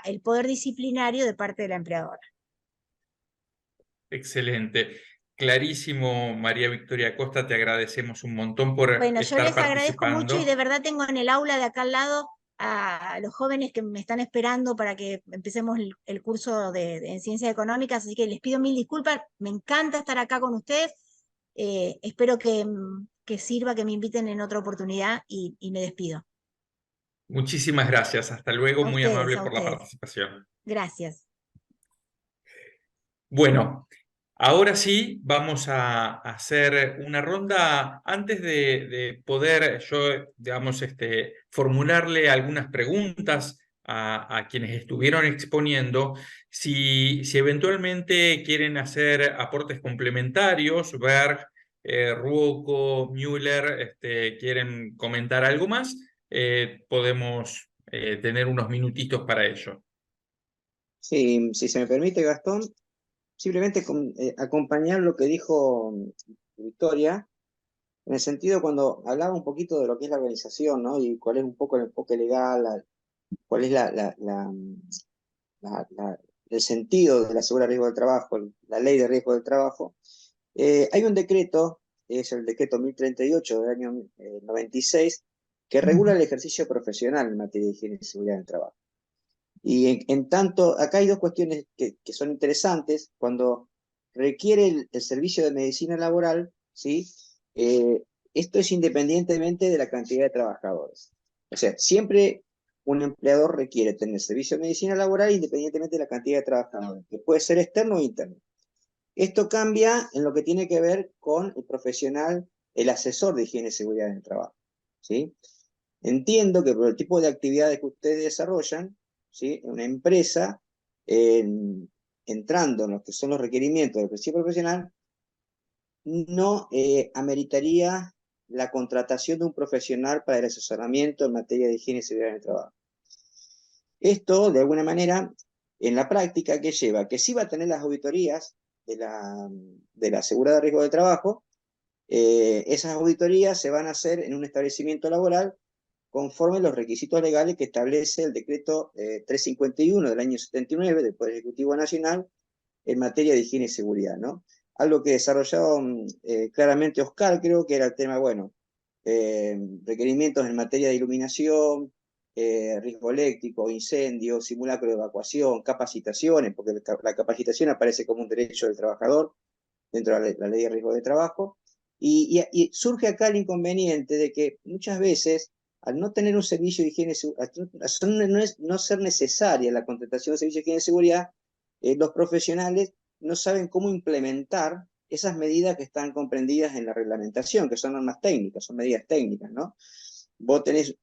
el poder disciplinario de parte de la empleadora. Excelente. Clarísimo, María Victoria Costa, te agradecemos un montón por Bueno, yo estar les agradezco mucho y de participando. verdad tengo en el aula de acá al lado a los jóvenes que me están esperando para que empecemos el curso en Ciencias Económicas, así que les pido mil disculpas, me encanta estar acá con ustedes, espero que sirva, que me inviten en otra oportunidad y me despido. Muchísimas gracias. Hasta luego. Muy amable A por la ustedes. participación. Gracias. Bueno, ahora sí vamos a hacer una ronda antes de poder yo, digamos, formularle algunas preguntas a quienes estuvieron exponiendo. Si eventualmente quieren hacer aportes complementarios, Berg, Ruocco, Müller, quieren comentar algo más, podemos tener unos minutitos para ello. Sí, si se me permite, Gastón, simplemente acompañar lo que dijo Victoria, en el sentido cuando hablaba un poquito de lo que es la organización, ¿no? Y cuál es un poco el enfoque legal, cuál es el sentido de la segura de riesgo del trabajo, la ley de riesgo del trabajo. Hay un decreto, es el decreto 1038 del año 96, que regula el ejercicio profesional en materia de higiene y seguridad del trabajo. Y en tanto, acá hay dos cuestiones que son interesantes. Cuando requiere el servicio de medicina laboral, ¿sí? Esto es independientemente de la cantidad de trabajadores. O sea, siempre un empleador requiere tener servicio de medicina laboral independientemente de la cantidad de trabajadores, que puede ser externo o interno. Esto cambia en lo que tiene que ver con el profesional, el asesor de higiene y seguridad en el trabajo, ¿sí? Entiendo que por el tipo de actividades que ustedes desarrollan, ¿sí? Una empresa, entrando en lo que son los requerimientos del ejercicio profesional, no ameritaría la contratación de un profesional para el asesoramiento en materia de higiene y seguridad en el trabajo. Esto, de alguna manera, En la práctica, ¿qué lleva? Que sí va a tener las auditorías de la asegurada de riesgo de trabajo. Esas auditorías se van a hacer en un establecimiento laboral conforme los requisitos legales que establece el decreto 351 del año 79 del Poder Ejecutivo Nacional en materia de higiene y seguridad, ¿no? Algo que desarrollaba claramente Oscar, creo que era el tema, bueno, requerimientos en materia de iluminación, riesgo eléctrico, incendio, simulacro de evacuación, capacitaciones, porque la capacitación aparece como un derecho del trabajador dentro de la ley de riesgo de trabajo, y surge acá el inconveniente de que muchas veces, al no tener un servicio de higiene, no ser necesaria la contratación de servicios de higiene y seguridad, los profesionales no saben cómo implementar esas medidas que están comprendidas en la reglamentación, que son normas técnicas, son medidas técnicas, ¿no? Vos tenés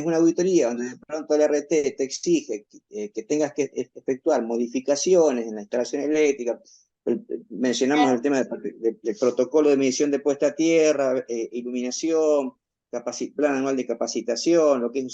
una auditoría donde de pronto el RT te exige que tengas que efectuar modificaciones en la instalación eléctrica. Mencionamos el tema del protocolo de medición de puesta a tierra, iluminación, plan anual de capacitación, lo que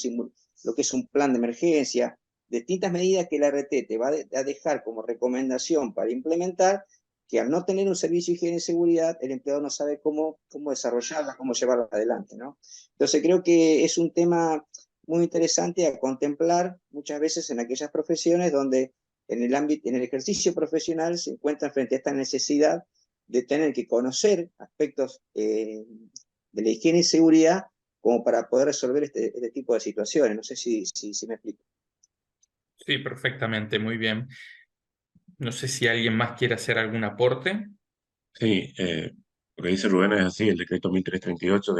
es un plan de emergencia, distintas medidas que el RT te va a dejar como recomendación para implementar, que al no tener un servicio de higiene y seguridad, el empleado no sabe cómo desarrollarla, cómo llevarla adelante, ¿no? Entonces creo que es un tema muy interesante a contemplar muchas veces en aquellas profesiones donde en el ejercicio profesional se encuentran frente a esta necesidad de tener que conocer aspectos de la higiene y seguridad como para poder resolver este tipo de situaciones. No sé si me explico. Sí, perfectamente, muy bien. No sé si alguien más quiere hacer algún aporte. Sí, lo que dice Rubén es así, el decreto 1338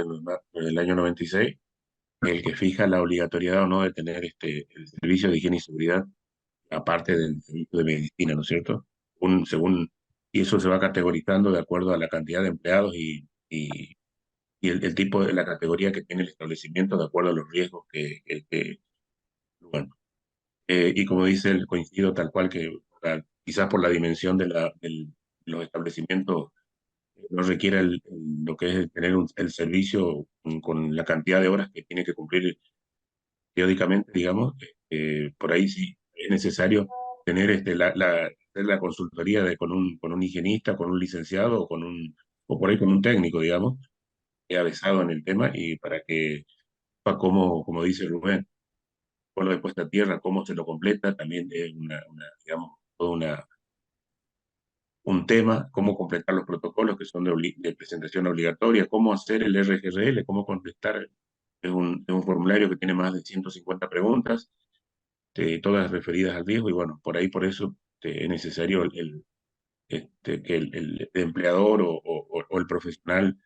del año 96, el que fija la obligatoriedad o no de tener el servicio de higiene y seguridad, aparte del servicio de medicina, ¿no es cierto? Y eso se va categorizando de acuerdo a la cantidad de empleados y el tipo de la categoría que tiene el establecimiento de acuerdo a los riesgos bueno, y como dice, coincido tal cual que quizás por la dimensión de los establecimientos no requiere lo que es tener el servicio con la cantidad de horas que tiene que cumplir periódicamente, digamos. Por ahí sí es necesario tener hacer la consultoría con un higienista, con un licenciado o por ahí con un técnico, digamos, que ha avisado en el tema y para que sepa cómo, como dice Rubén, con lo de puesta a tierra, cómo se lo completa, también es digamos, toda un tema, cómo completar los protocolos que son de presentación obligatoria, cómo hacer el RGRL, cómo contestar. Es un formulario que tiene más de 150 preguntas, todas referidas al riesgo, y bueno, por eso es necesario que el empleador o el profesional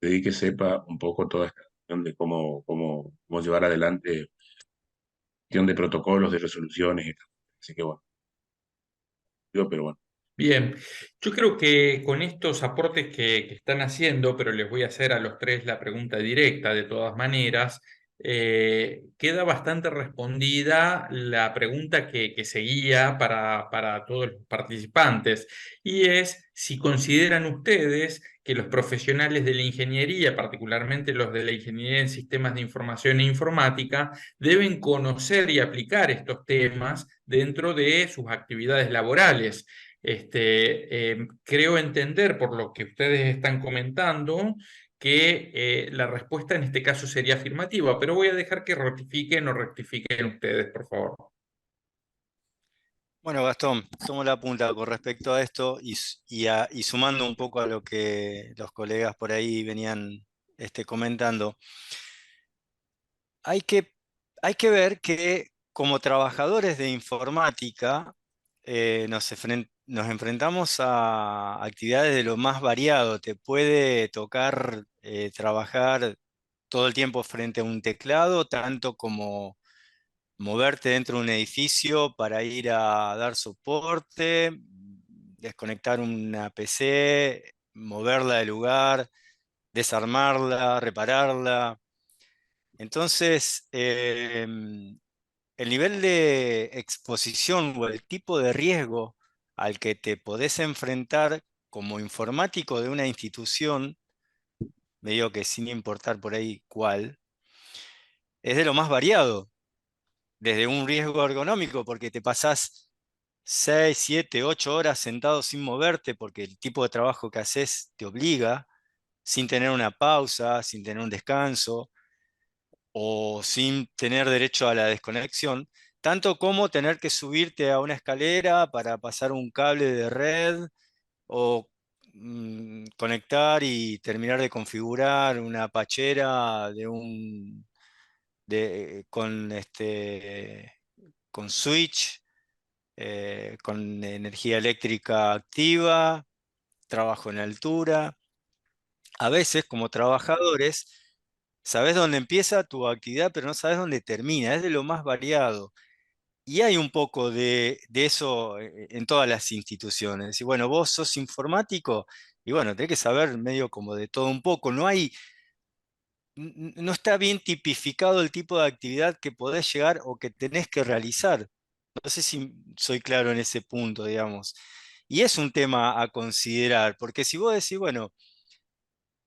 dedique, sepa un poco toda esta cuestión de cómo llevar adelante cuestión de protocolos, de resoluciones, y tal. Así que bueno, pero bueno. Bien, yo creo que con estos aportes que están haciendo, pero les voy a hacer a los tres la pregunta directa de todas maneras, queda bastante respondida la pregunta que seguía para todos los participantes, y es si consideran ustedes que los profesionales de la ingeniería, particularmente los de la ingeniería en sistemas de información e informática, deben conocer y aplicar estos temas dentro de sus actividades laborales. Creo entender por lo que ustedes están comentando que la respuesta en este caso sería afirmativa, pero voy a dejar que rectifiquen o rectifiquen ustedes, por favor. Bueno, Gastón, tomo la punta con respecto a esto y sumando un poco a lo que los colegas por ahí venían comentando. Hay que ver que como trabajadores de informática nos enfrentamos a actividades de lo más variado. Te puede tocar trabajar todo el tiempo frente a un teclado, tanto como moverte dentro de un edificio para ir a dar soporte, desconectar una PC, moverla del lugar, desarmarla, repararla. Entonces, el nivel de exposición o el tipo de riesgo al que te podés enfrentar como informático de una institución, medio que sin importar por ahí cuál, es de lo más variado. desde un riesgo ergonómico, porque te pasás 6, 7, 8 horas sentado sin moverte, porque el tipo de trabajo que haces te obliga, sin tener una pausa, sin tener un descanso, o sin tener derecho a la desconexión, tanto como tener que subirte a una escalera para pasar un cable de red, o conectar y terminar de configurar una pachera con switch, con energía eléctrica activa, trabajo en altura. A veces, como trabajadores, sabes dónde empieza tu actividad, pero no sabes dónde termina. Es de lo más variado. Y hay un poco de eso en todas las instituciones. Y bueno, vos sos informático y bueno, tenés que saber medio como de todo un poco. No está bien tipificado el tipo de actividad que podés llegar o que tenés que realizar. No sé si soy claro en ese punto, digamos. Y es un tema a considerar, porque si vos decís, bueno,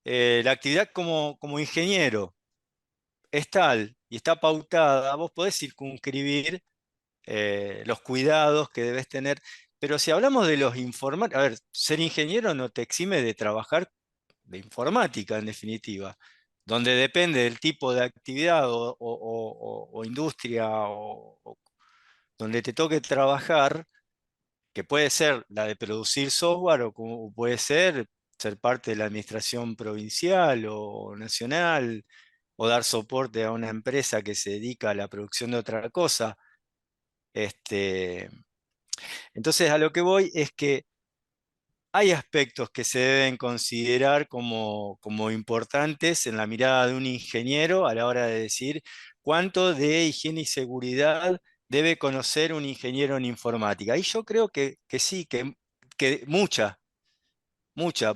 la actividad como ingeniero es tal y está pautada, vos podés circunscribir los cuidados que debes tener. Pero si hablamos de los informáticos, a ver, ser ingeniero no te exime de trabajar de informática, en definitiva, donde depende del tipo de actividad o industria o donde te toque trabajar, que puede ser la de producir software o como puede ser parte de la administración provincial o nacional o dar soporte a una empresa que se dedica a la producción de otra cosa. Este, entonces a lo que voy es que hay aspectos que se deben considerar como importantes en la mirada de un ingeniero a la hora de decir cuánto de higiene y seguridad debe conocer un ingeniero en informática. Y yo creo que sí, que mucha.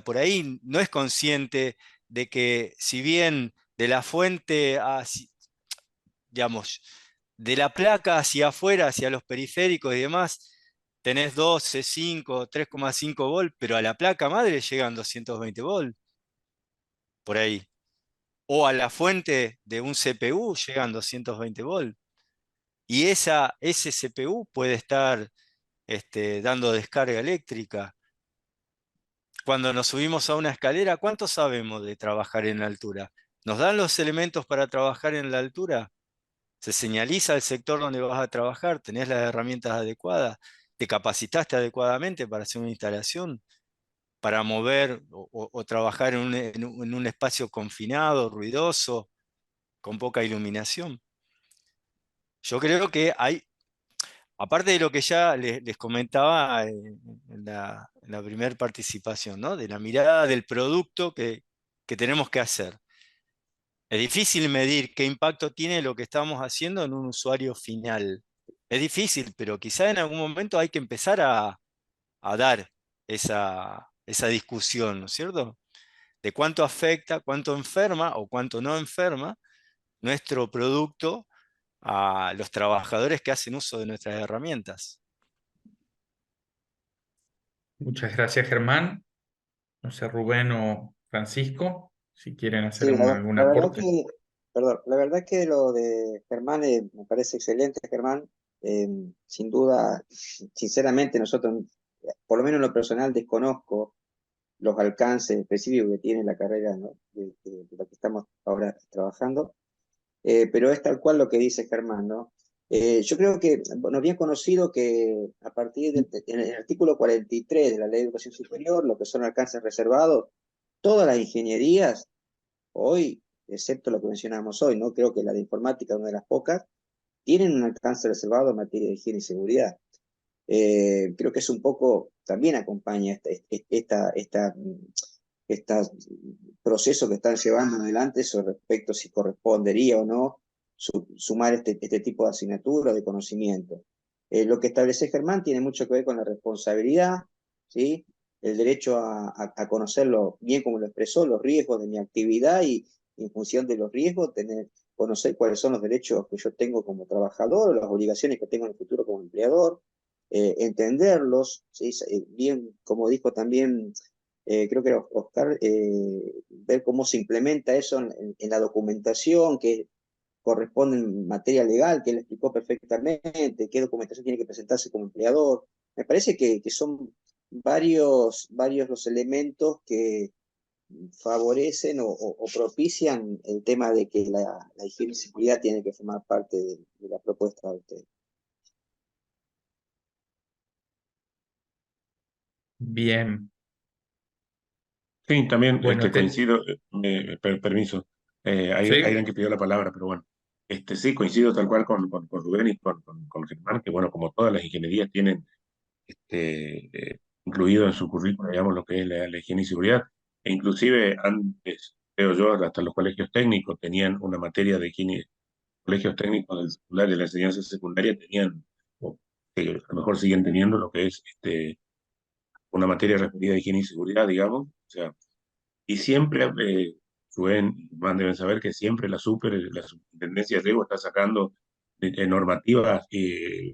Por ahí no es consciente de que si bien de la fuente, digamos, de la placa hacia afuera, hacia los periféricos y demás, tenés 12, 5, 3,5 volt, pero a la placa madre llegan 220 volt, por ahí. O a la fuente de un CPU llegan 220 volt. Y ese CPU puede estar dando descarga eléctrica. Cuando nos subimos a una escalera, ¿cuánto sabemos de trabajar en la altura? ¿Nos dan los elementos para trabajar en la altura? ¿Se señaliza el sector donde vas a trabajar? ¿Tenés las herramientas adecuadas? ¿Te capacitaste adecuadamente para hacer una instalación? ¿Para mover o trabajar en un espacio confinado, ruidoso, con poca iluminación? Yo creo que hay, aparte de lo que ya les comentaba en la primera participación, ¿no? De la mirada del producto que tenemos que hacer. Es difícil medir qué impacto tiene lo que estamos haciendo en un usuario final. Es difícil, pero quizá en algún momento hay que empezar a dar esa discusión, ¿no es cierto? De cuánto afecta, cuánto enferma o cuánto no enferma nuestro producto a los trabajadores que hacen uso de nuestras herramientas. Muchas gracias, Germán. No sé, Rubén o Francisco, si quieren hacer Sí, algún la verdad aporte. que, perdón, la verdad que lo de Germán me parece excelente, Germán. Sin duda, sinceramente, nosotros, por lo menos en lo personal, desconozco los alcances específicos que tiene la carrera, ¿no? de la que estamos ahora trabajando. Pero es tal cual lo que dice Germán, ¿no? Yo creo que, bueno, bien conocido que a partir en el artículo 43 de la Ley de Educación Superior, lo que son alcances reservados, todas las ingenierías, hoy, excepto lo que mencionamos hoy, ¿no? Creo que la de informática, una de las pocas, tienen un alcance reservado en materia de higiene y seguridad. Creo que es un poco, también acompaña este proceso que están llevando adelante sobre respecto si correspondería o no sumar este tipo de asignatura de conocimiento. Lo que establece Germán tiene mucho que ver con la responsabilidad, ¿sí? El derecho a conocerlo bien como lo expresó, los riesgos de mi actividad y en función de los riesgos conocer cuáles son los derechos que yo tengo como trabajador o las obligaciones que tengo en el futuro como empleador, entenderlos, ¿sí? Bien, como dijo también, creo que era Oscar, ver cómo se implementa eso en la documentación, que corresponde en materia legal, que él explicó perfectamente, qué documentación tiene que presentarse como empleador. Me parece que son varios los elementos que favorecen o propician el tema de que la higiene y seguridad tiene que formar parte de la propuesta de ustedes. Bien. Sí, también Bueno, coincido, permiso, hay ¿sí? alguien que pidió la palabra, pero bueno, sí, coincido tal cual con Rubén y con Germán, que bueno, como todas las ingenierías tienen incluido en su currículum, digamos, lo que es la higiene y seguridad, e inclusive antes, creo yo, hasta los colegios técnicos tenían una materia de higiene, colegios técnicos del secundario, de la enseñanza secundaria tenían, o que a lo mejor siguen teniendo lo que es una materia referida a higiene y seguridad, digamos, o sea, y siempre, Rubén y Juan deben saber que siempre la Superintendencia de Riesgo está sacando normativas y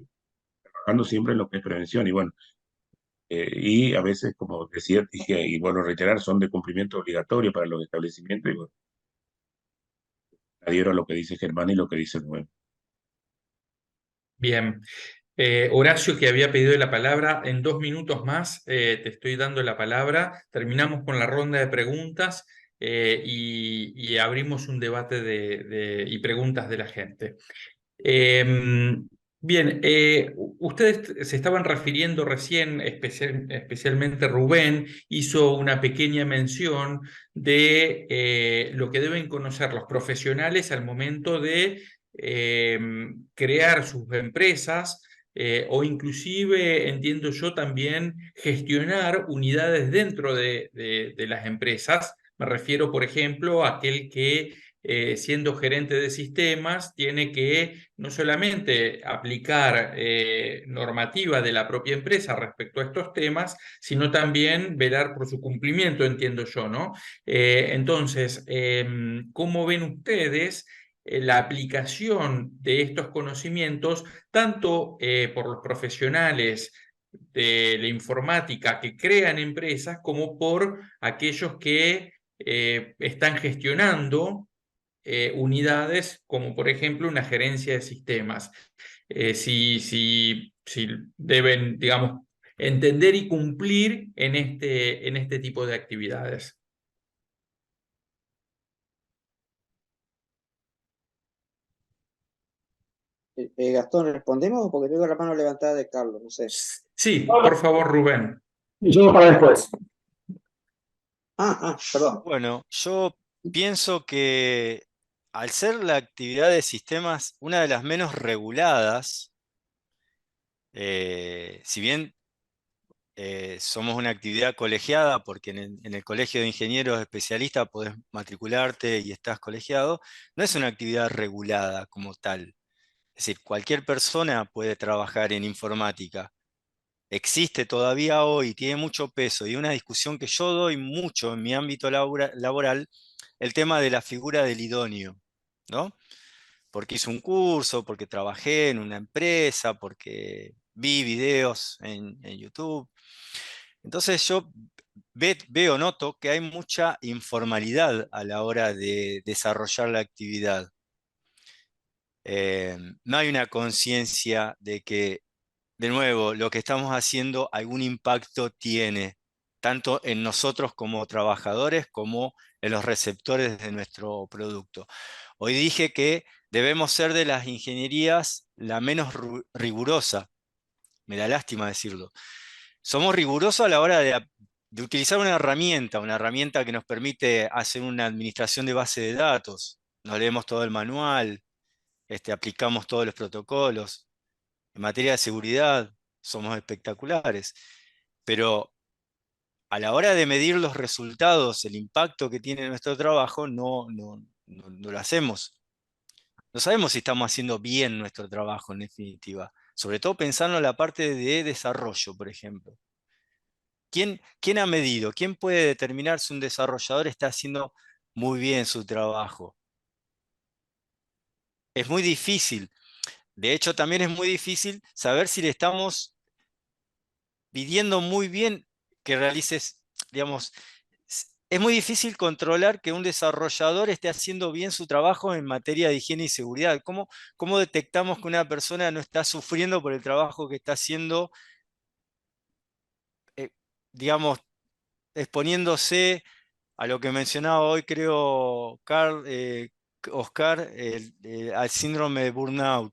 trabajando siempre en lo que es prevención. Y bueno, y a veces, como decía, dije, y bueno, reiterar, son de cumplimiento obligatorio para los establecimientos. Y bueno, adhiero a lo que dice Germán y lo que dice Rubén. Bien. Horacio, que había pedido la palabra, en 2 minutos más te estoy dando la palabra. Terminamos con la ronda de preguntas y abrimos un debate y preguntas de la gente. Bien, ustedes se estaban refiriendo recién, especialmente Rubén, hizo una pequeña mención de lo que deben conocer los profesionales al momento de crear sus empresas. O inclusive, entiendo yo, también gestionar unidades dentro de las empresas. Me refiero, por ejemplo, a aquel que siendo gerente de sistemas, tiene que no solamente aplicar normativa de la propia empresa respecto a estos temas, sino también velar por su cumplimiento, entiendo yo, ¿no? Entonces, ¿cómo ven ustedes la aplicación de estos conocimientos, tanto por los profesionales de la informática que crean empresas, como por aquellos que están gestionando unidades, como por ejemplo una gerencia de sistemas? Si deben, digamos, entender y cumplir en este tipo de actividades. Gastón, ¿respondemos? Porque tengo la mano levantada de Carlos, no sé. Sí, por favor, Rubén. Y yo para después. Perdón. Bueno, yo pienso que al ser la actividad de sistemas una de las menos reguladas, si bien somos una actividad colegiada, porque en el colegio de ingenieros especialistas podés matricularte y estás colegiado, no es una actividad regulada como tal. Es decir, cualquier persona puede trabajar en informática. Existe todavía hoy, tiene mucho peso, y una discusión que yo doy mucho en mi ámbito laboral, el tema de la figura del idóneo, ¿no? Porque hice un curso, porque trabajé en una empresa, porque vi videos en YouTube. Entonces yo noto que hay mucha informalidad a la hora de desarrollar la actividad. No hay una conciencia de que, de nuevo, lo que estamos haciendo algún impacto tiene, tanto en nosotros como trabajadores, como en los receptores de nuestro producto. Hoy dije que debemos ser de las ingenierías la menos rigurosa. Me da lástima decirlo. Somos rigurosos a la hora de utilizar una herramienta que nos permite hacer una administración de base de datos. Nos leemos todo el manual, aplicamos todos los protocolos. En materia de seguridad somos espectaculares, pero a la hora de medir los resultados, el impacto que tiene nuestro trabajo, no lo hacemos. No sabemos si estamos haciendo bien nuestro trabajo, en definitiva. Sobre todo pensando en la parte de desarrollo, por ejemplo. ¿Quién ha medido? ¿Quién puede determinar si un desarrollador está haciendo muy bien su trabajo? Es muy difícil. De hecho, también es muy difícil saber si le estamos pidiendo muy bien que realices, digamos, es muy difícil controlar que un desarrollador esté haciendo bien su trabajo en materia de higiene y seguridad. ¿Cómo detectamos que una persona no está sufriendo por el trabajo que está haciendo, eh, digamos, exponiéndose a lo que mencionaba hoy, creo, Oscar, al síndrome de burnout,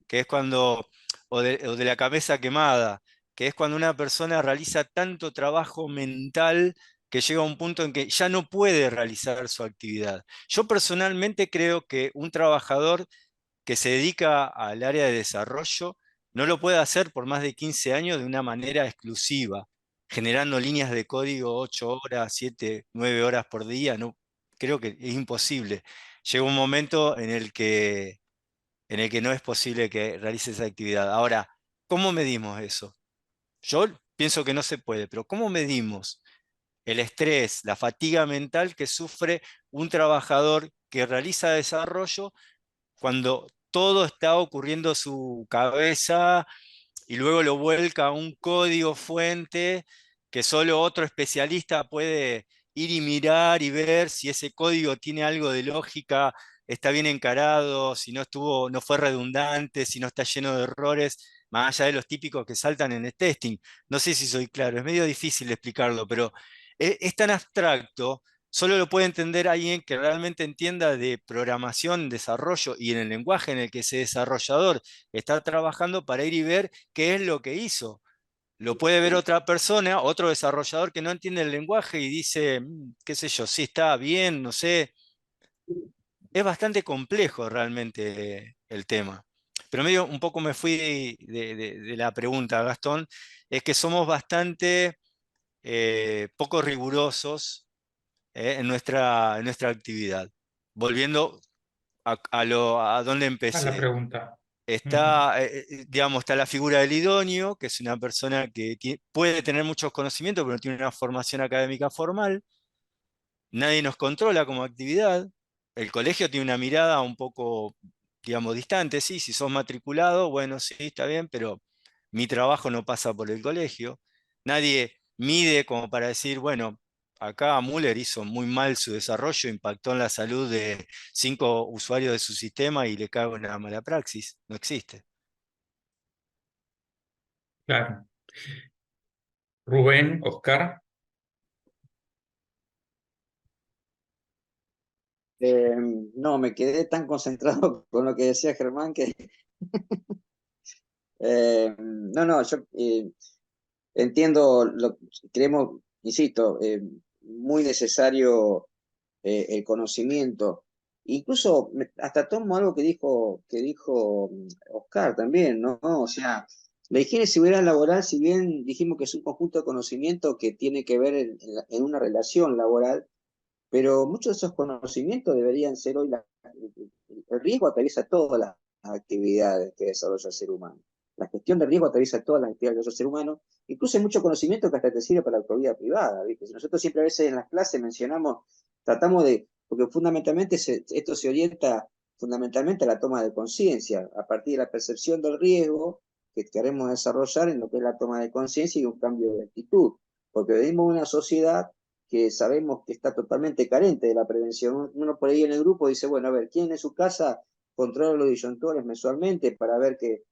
que es cuando, o de la cabeza quemada, que es cuando una persona realiza tanto trabajo mental que llega a un punto en que ya no puede realizar su actividad. Yo personalmente creo que un trabajador que se dedica al área de desarrollo no lo puede hacer por más de 15 años de una manera exclusiva, generando líneas de código 8 horas, 7, 9 horas por día. No, creo que es imposible. Llega un momento en el que no es posible que realice esa actividad. Ahora, ¿cómo medimos eso? Yo pienso que no se puede, pero ¿cómo medimos el estrés, la fatiga mental que sufre un trabajador que realiza desarrollo cuando todo está ocurriendo en su cabeza y luego lo vuelca a un código fuente que solo otro especialista puede ir y mirar y ver si ese código tiene algo de lógica, está bien encarado, si no fue redundante, si no está lleno de errores, más allá de los típicos que saltan en el testing? No sé si soy claro, es medio difícil de explicarlo, pero es tan abstracto. Solo lo puede entender alguien que realmente entienda de programación, desarrollo y en el lenguaje en el que ese desarrollador está trabajando, para ir y ver qué es lo que hizo. Lo puede ver otra persona, otro desarrollador que no entiende el lenguaje y dice, qué sé yo, sí está bien, no sé. Es bastante complejo realmente el tema. Pero medio un poco me fui de la pregunta, Gastón. Es que somos bastante poco rigurosos en nuestra actividad. Volviendo a donde A la empecé. pregunta. Ujú. Está la figura del idóneo, que es una persona que puede tener muchos conocimientos, pero no tiene una formación académica formal. Nadie nos controla como actividad. El colegio tiene una mirada un poco, digamos, distante. Sí, si sos matriculado, bueno, sí, está bien, pero mi trabajo no pasa por el colegio. Nadie mide como para decir, bueno, acá Müller hizo muy mal su desarrollo, impactó en la salud de 5 usuarios de su sistema y le cago en la mala praxis. No existe. Claro. Rubén, Oscar. No, me quedé tan concentrado con lo que decía Germán que no, yo entiendo, creemos, insisto, muy necesario el conocimiento. Incluso hasta tomo algo que dijo Oscar también, ¿no? O sea, la higiene y seguridad laboral, si bien dijimos que es un conjunto de conocimiento que tiene que ver en una relación laboral, pero muchos de esos conocimientos deberían ser hoy, el riesgo atraviesa todas las actividades que desarrolla el ser humano. La gestión del riesgo atraviesa todas las actividades que desarrolla el ser humano. Incluso hay mucho conocimiento que hasta te sirve para la autoridad privada, ¿viste? Si nosotros siempre a veces en las clases mencionamos, tratamos de, porque fundamentalmente esto se orienta fundamentalmente a la toma de conciencia, a partir de la percepción del riesgo que queremos desarrollar en lo que es la toma de conciencia y un cambio de actitud. Porque vivimos en una sociedad que sabemos que está totalmente carente de la prevención. Uno por ahí en el grupo dice, bueno, a ver, ¿quién en su casa controla los disyuntores mensualmente para ver que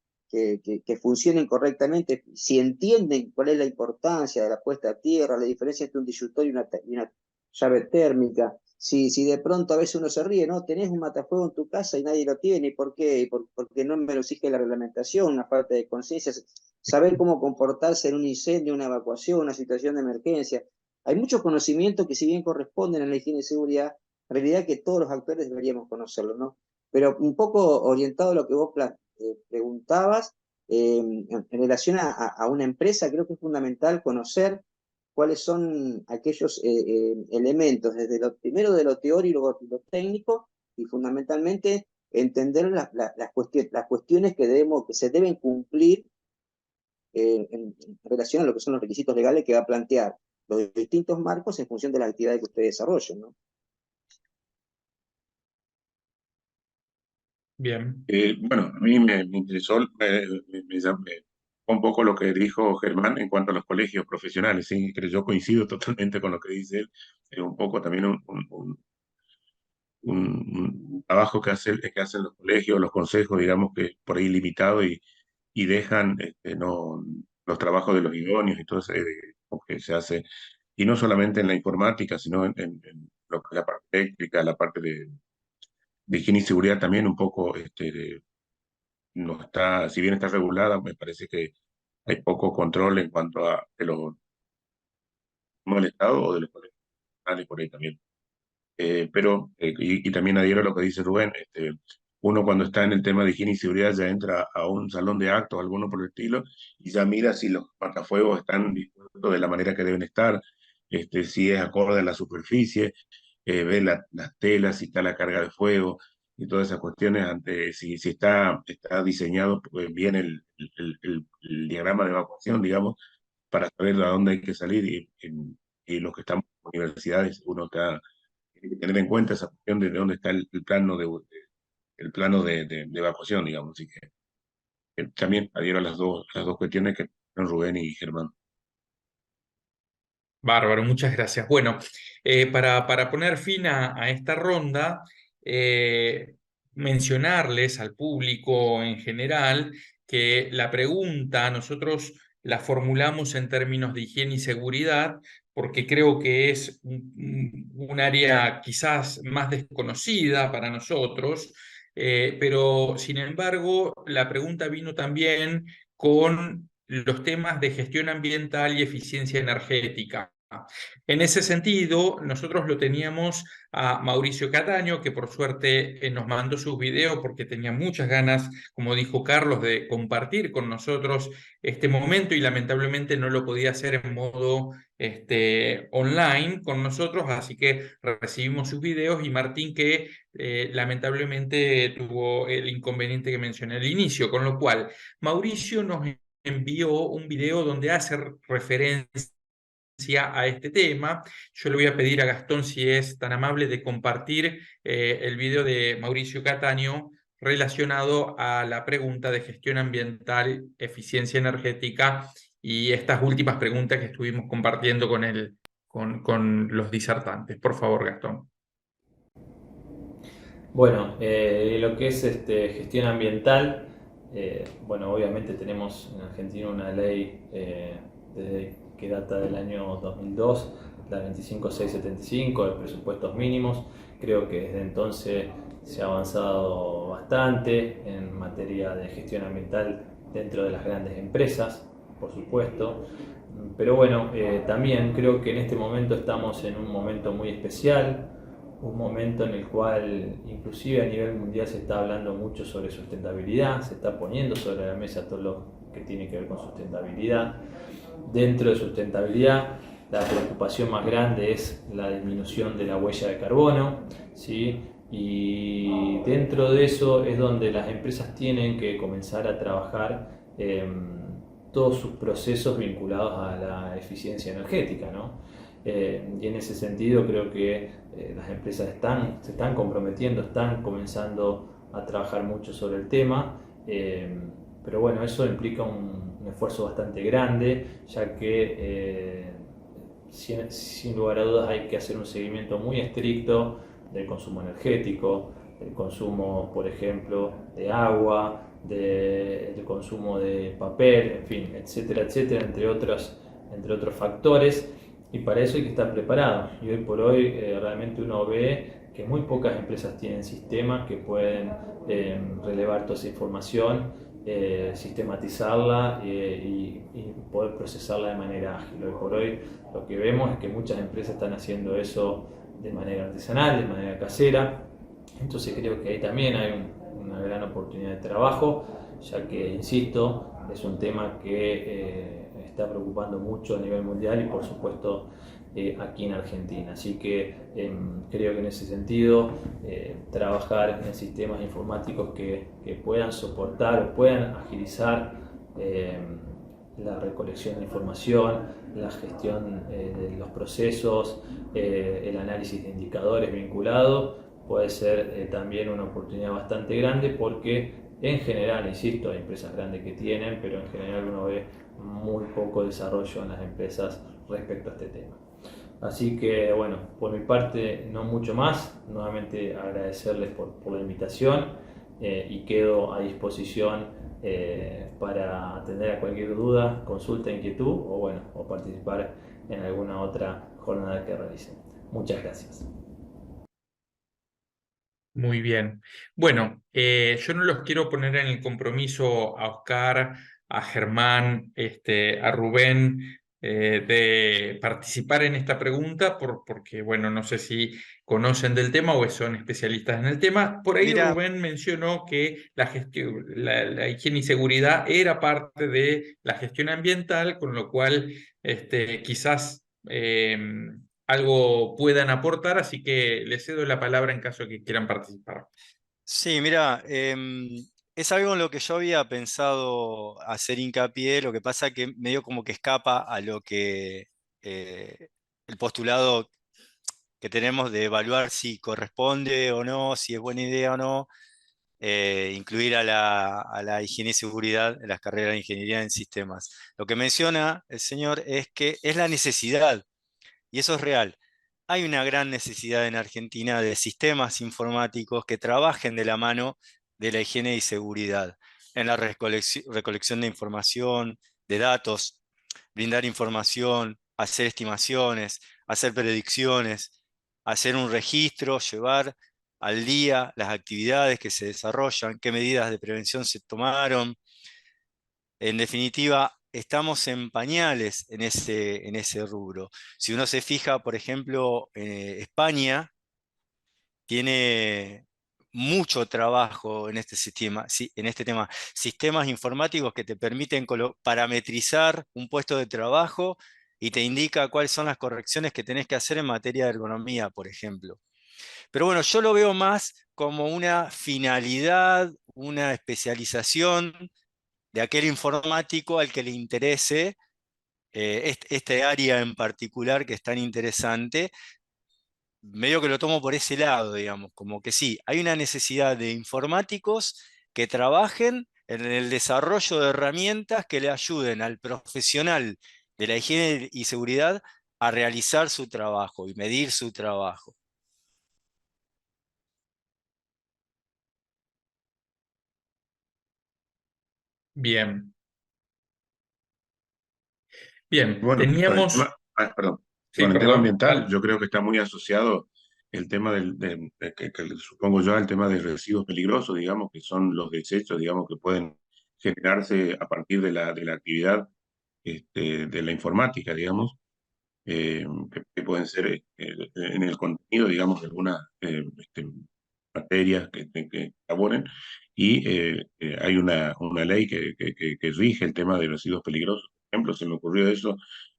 funcionen correctamente? Si entienden cuál es la importancia de la puesta a tierra, la diferencia entre un disyuntor y una llave térmica. Si de pronto a veces uno se ríe, ¿no? Tenés un matafuego en tu casa y nadie lo tiene, ¿y por qué? Porque no me lo exige la reglamentación, una falta de conciencia, saber cómo comportarse en un incendio, una evacuación, una situación de emergencia. Hay muchos conocimientos que si bien corresponden a la higiene y seguridad, en realidad que todos los actores deberíamos conocerlo, ¿no? Pero un poco orientado a lo que vos preguntabas, en relación a una empresa, creo que es fundamental conocer cuáles son aquellos elementos, desde lo primero de lo teórico y lo técnico, y fundamentalmente entender las cuestiones que se deben cumplir en relación a lo que son los requisitos legales que va a plantear los distintos marcos en función de las actividades que ustedes desarrollen, ¿no? Bien. Bueno, a mí me interesó un poco lo que dijo Germán en cuanto a los colegios profesionales, ¿sí? Que yo coincido totalmente con lo que dice él. un poco también un trabajo que hacen los colegios, los consejos, digamos que por ahí limitado y dejan los trabajos de los idóneos y todo eso que se hace, y no solamente en la informática, sino en lo que es la parte eléctrica, la parte de higiene y seguridad también un poco, no está, si bien está regulada, me parece que hay poco control en cuanto a del Estado o de los colegios por ahí también. Y también adhiero a lo que dice Rubén, uno cuando está en el tema de higiene y seguridad ya entra a un salón de actos, alguno por el estilo, y ya mira si los matafuegos están dispuestos de la manera que deben estar, si es acorde a la superficie, ve las telas, si está la carga de fuego y todas esas cuestiones, si está diseñado bien el diagrama de evacuación, digamos, para saber a dónde hay que salir y los que estamos en universidades, uno tiene que tener en cuenta esa cuestión de dónde está el plano de evacuación, digamos. Así que también adhiero a las dos cuestiones que son Rubén y Germán. Bárbaro, muchas gracias. Bueno, para poner fin a esta ronda, mencionarles al público en general que la pregunta nosotros la formulamos en términos de higiene y seguridad porque creo que es un área quizás más desconocida para nosotros, pero sin embargo la pregunta vino también con los temas de gestión ambiental y eficiencia energética. En ese sentido, nosotros lo teníamos a Mauricio Cataño, que por suerte nos mandó sus videos porque tenía muchas ganas, como dijo Carlos, de compartir con nosotros este momento y lamentablemente no lo podía hacer en modo online con nosotros, así que recibimos sus videos y Martín que lamentablemente tuvo el inconveniente que mencioné al inicio, con lo cual Mauricio nos envió un video donde hace referencia a este tema. Yo le voy a pedir a Gastón si es tan amable de compartir el video de Mauricio Cataño relacionado a la pregunta de gestión ambiental, eficiencia energética y estas últimas preguntas que estuvimos compartiendo con los disertantes. Por favor, Gastón. Bueno, lo que es gestión ambiental, bueno, obviamente tenemos en Argentina una ley que data del año 2002, la 25675, de presupuestos mínimos. Creo que desde entonces se ha avanzado bastante en materia de gestión ambiental dentro de las grandes empresas, por supuesto. Pero bueno, también creo que en este momento estamos en un momento muy especial, un momento en el cual inclusive a nivel mundial se está hablando mucho sobre sustentabilidad, se está poniendo sobre la mesa todo lo que tiene que ver con sustentabilidad. Dentro de sustentabilidad, la preocupación más grande es la disminución de la huella de carbono, ¿sí? Y dentro de eso es donde las empresas tienen que comenzar a trabajar todos sus procesos vinculados a la eficiencia energética, ¿no? Y en ese sentido creo que las empresas se están comprometiendo, están comenzando a trabajar mucho sobre el tema, pero bueno, eso implica un esfuerzo bastante grande, ya que sin lugar a dudas hay que hacer un seguimiento muy estricto del consumo energético, del consumo, por ejemplo, de agua, del consumo de papel, en fin, etcétera, etcétera, entre otros factores. Y para eso hay que estar preparado. Y hoy por hoy realmente uno ve que muy pocas empresas tienen sistemas que pueden relevar toda esa información, sistematizarla y poder procesarla de manera ágil. Hoy por hoy lo que vemos es que muchas empresas están haciendo eso de manera artesanal, de manera casera. Entonces creo que ahí también hay una gran oportunidad de trabajo, ya que, insisto, es un tema que está preocupando mucho a nivel mundial y por supuesto aquí en Argentina. Así que creo que en ese sentido trabajar en sistemas informáticos que puedan soportar o puedan agilizar la recolección de información, la gestión de los procesos, el análisis de indicadores vinculados, puede ser también una oportunidad bastante grande porque en general, insisto, hay empresas grandes que tienen, pero en general uno ve muy poco desarrollo en las empresas respecto a este tema. Así que bueno, por mi parte no mucho más. Nuevamente agradecerles por la invitación y quedo a disposición para atender a cualquier duda, consulta, inquietud o bueno, o participar en alguna otra jornada que realicen. Muchas gracias. Muy bien. Bueno, yo no los quiero poner en el compromiso a Oscar, a Germán, a Rubén, de participar en esta pregunta, porque, bueno, no sé si conocen del tema o son especialistas en el tema. Por ahí Mira, Rubén mencionó que la gestión, la higiene y seguridad era parte de la gestión ambiental, con lo cual quizás algo puedan aportar, así que les cedo la palabra en caso de que quieran participar. sí, mira, es algo en lo que yo había pensado hacer hincapié, lo que pasa que medio como que escapa a lo que el postulado que tenemos de evaluar si corresponde o no, si es buena idea o no, incluir a la higiene y seguridad en las carreras de ingeniería en sistemas. Lo que menciona el señor es que es la necesidad, y eso es real. Hay una gran necesidad en Argentina de sistemas informáticos que trabajen de la mano de la higiene y seguridad en la recolección de información, de datos, brindar información, hacer estimaciones, hacer predicciones, hacer un registro, llevar al día las actividades que se desarrollan, qué medidas de prevención se tomaron. En definitiva, estamos en pañales en ese rubro. Si uno se fija, por ejemplo, España tiene mucho trabajo en este sistema, en este tema. Sistemas informáticos que te permiten parametrizar un puesto de trabajo y te indica cuáles son las correcciones que tenés que hacer en materia de ergonomía, por ejemplo. Pero bueno, yo lo veo más como una finalidad, una especialización de aquel informático al que le interese este área en particular que es tan interesante. Medio que lo tomo por ese lado, digamos, como que sí, hay una necesidad de informáticos que trabajen en el desarrollo de herramientas que le ayuden al profesional de la higiene y seguridad a realizar su trabajo y medir su trabajo. Bien, bien, Bueno, con el tema, teníamos... perdón, Sí, con el tema perdón, ambiental, dale. yo creo que está muy asociado el tema que supongo yo, el tema de residuos peligrosos, digamos, que son los desechos, digamos, que pueden generarse a partir de la actividad de la informática, digamos, que pueden ser en el contenido, digamos, de algunas materias que abonen. Y hay una ley que rige el tema de residuos peligrosos. Por ejemplo, se me ocurrió eso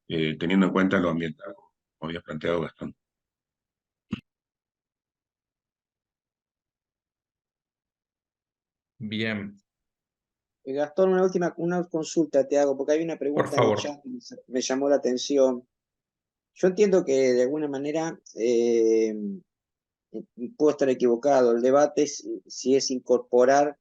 teniendo en cuenta lo ambiental, como había planteado Gastón. Bien, Gastón, una consulta te hago, porque hay una por pregunta en el favor. chat que me llamó la atención. Yo entiendo que de alguna manera puedo estar equivocado. El debate es si es incorporar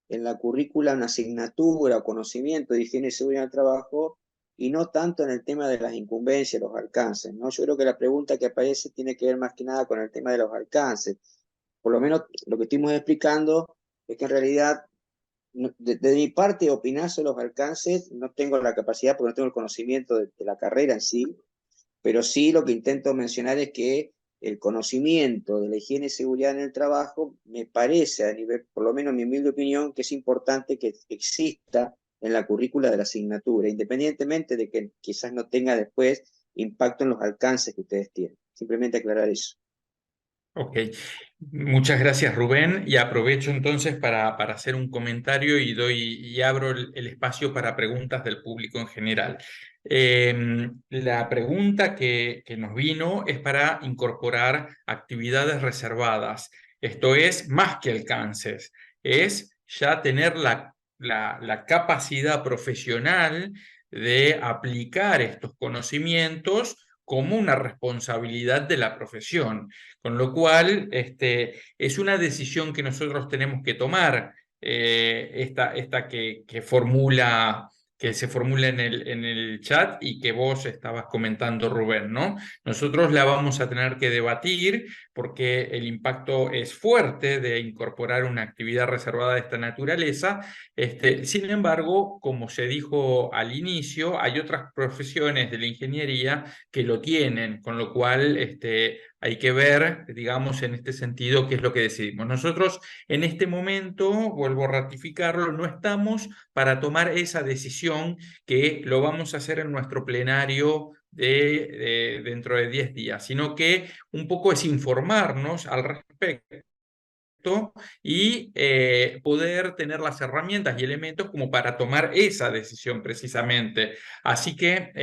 en la currícula una asignatura o conocimiento de higiene y seguridad del trabajo y no tanto en el tema de las incumbencias, los alcances, ¿no? Yo creo que la pregunta que aparece tiene que ver más que nada con el tema de los alcances. Por lo menos lo que estuvimos explicando es que en realidad, de mi parte, opinar sobre los alcances, no tengo la capacidad porque no tengo el conocimiento de la carrera en sí, pero sí lo que intento mencionar es que el conocimiento de la higiene y seguridad en el trabajo me parece, a nivel, por lo menos en mi humilde opinión, que es importante que exista en la currícula de la asignatura, independientemente de que quizás no tenga después impacto en los alcances que ustedes tienen. Simplemente aclarar eso. Ok, muchas gracias Rubén y aprovecho entonces para hacer un comentario y abro el espacio para preguntas del público en general. La pregunta que nos vino es para incorporar actividades reservadas. Esto es más que alcances, es ya tener la capacidad profesional de aplicar estos conocimientos como una responsabilidad de la profesión. Con lo cual, es una decisión que nosotros tenemos que tomar, esta que formula que se formula en el chat y que vos estabas comentando, Rubén, ¿no? Nosotros la vamos a tener que debatir porque el impacto es fuerte de incorporar una actividad reservada de esta naturaleza. Sin embargo, como se dijo al inicio, hay otras profesiones de la ingeniería que lo tienen, con lo cual hay que ver, digamos, en este sentido, qué es lo que decidimos. Nosotros, en este momento, vuelvo a ratificarlo, no estamos para tomar esa decisión, que lo vamos a hacer en nuestro plenario dentro de 10 días, sino que un poco es informarnos al respecto y poder tener las herramientas y elementos como para tomar esa decisión precisamente. Así que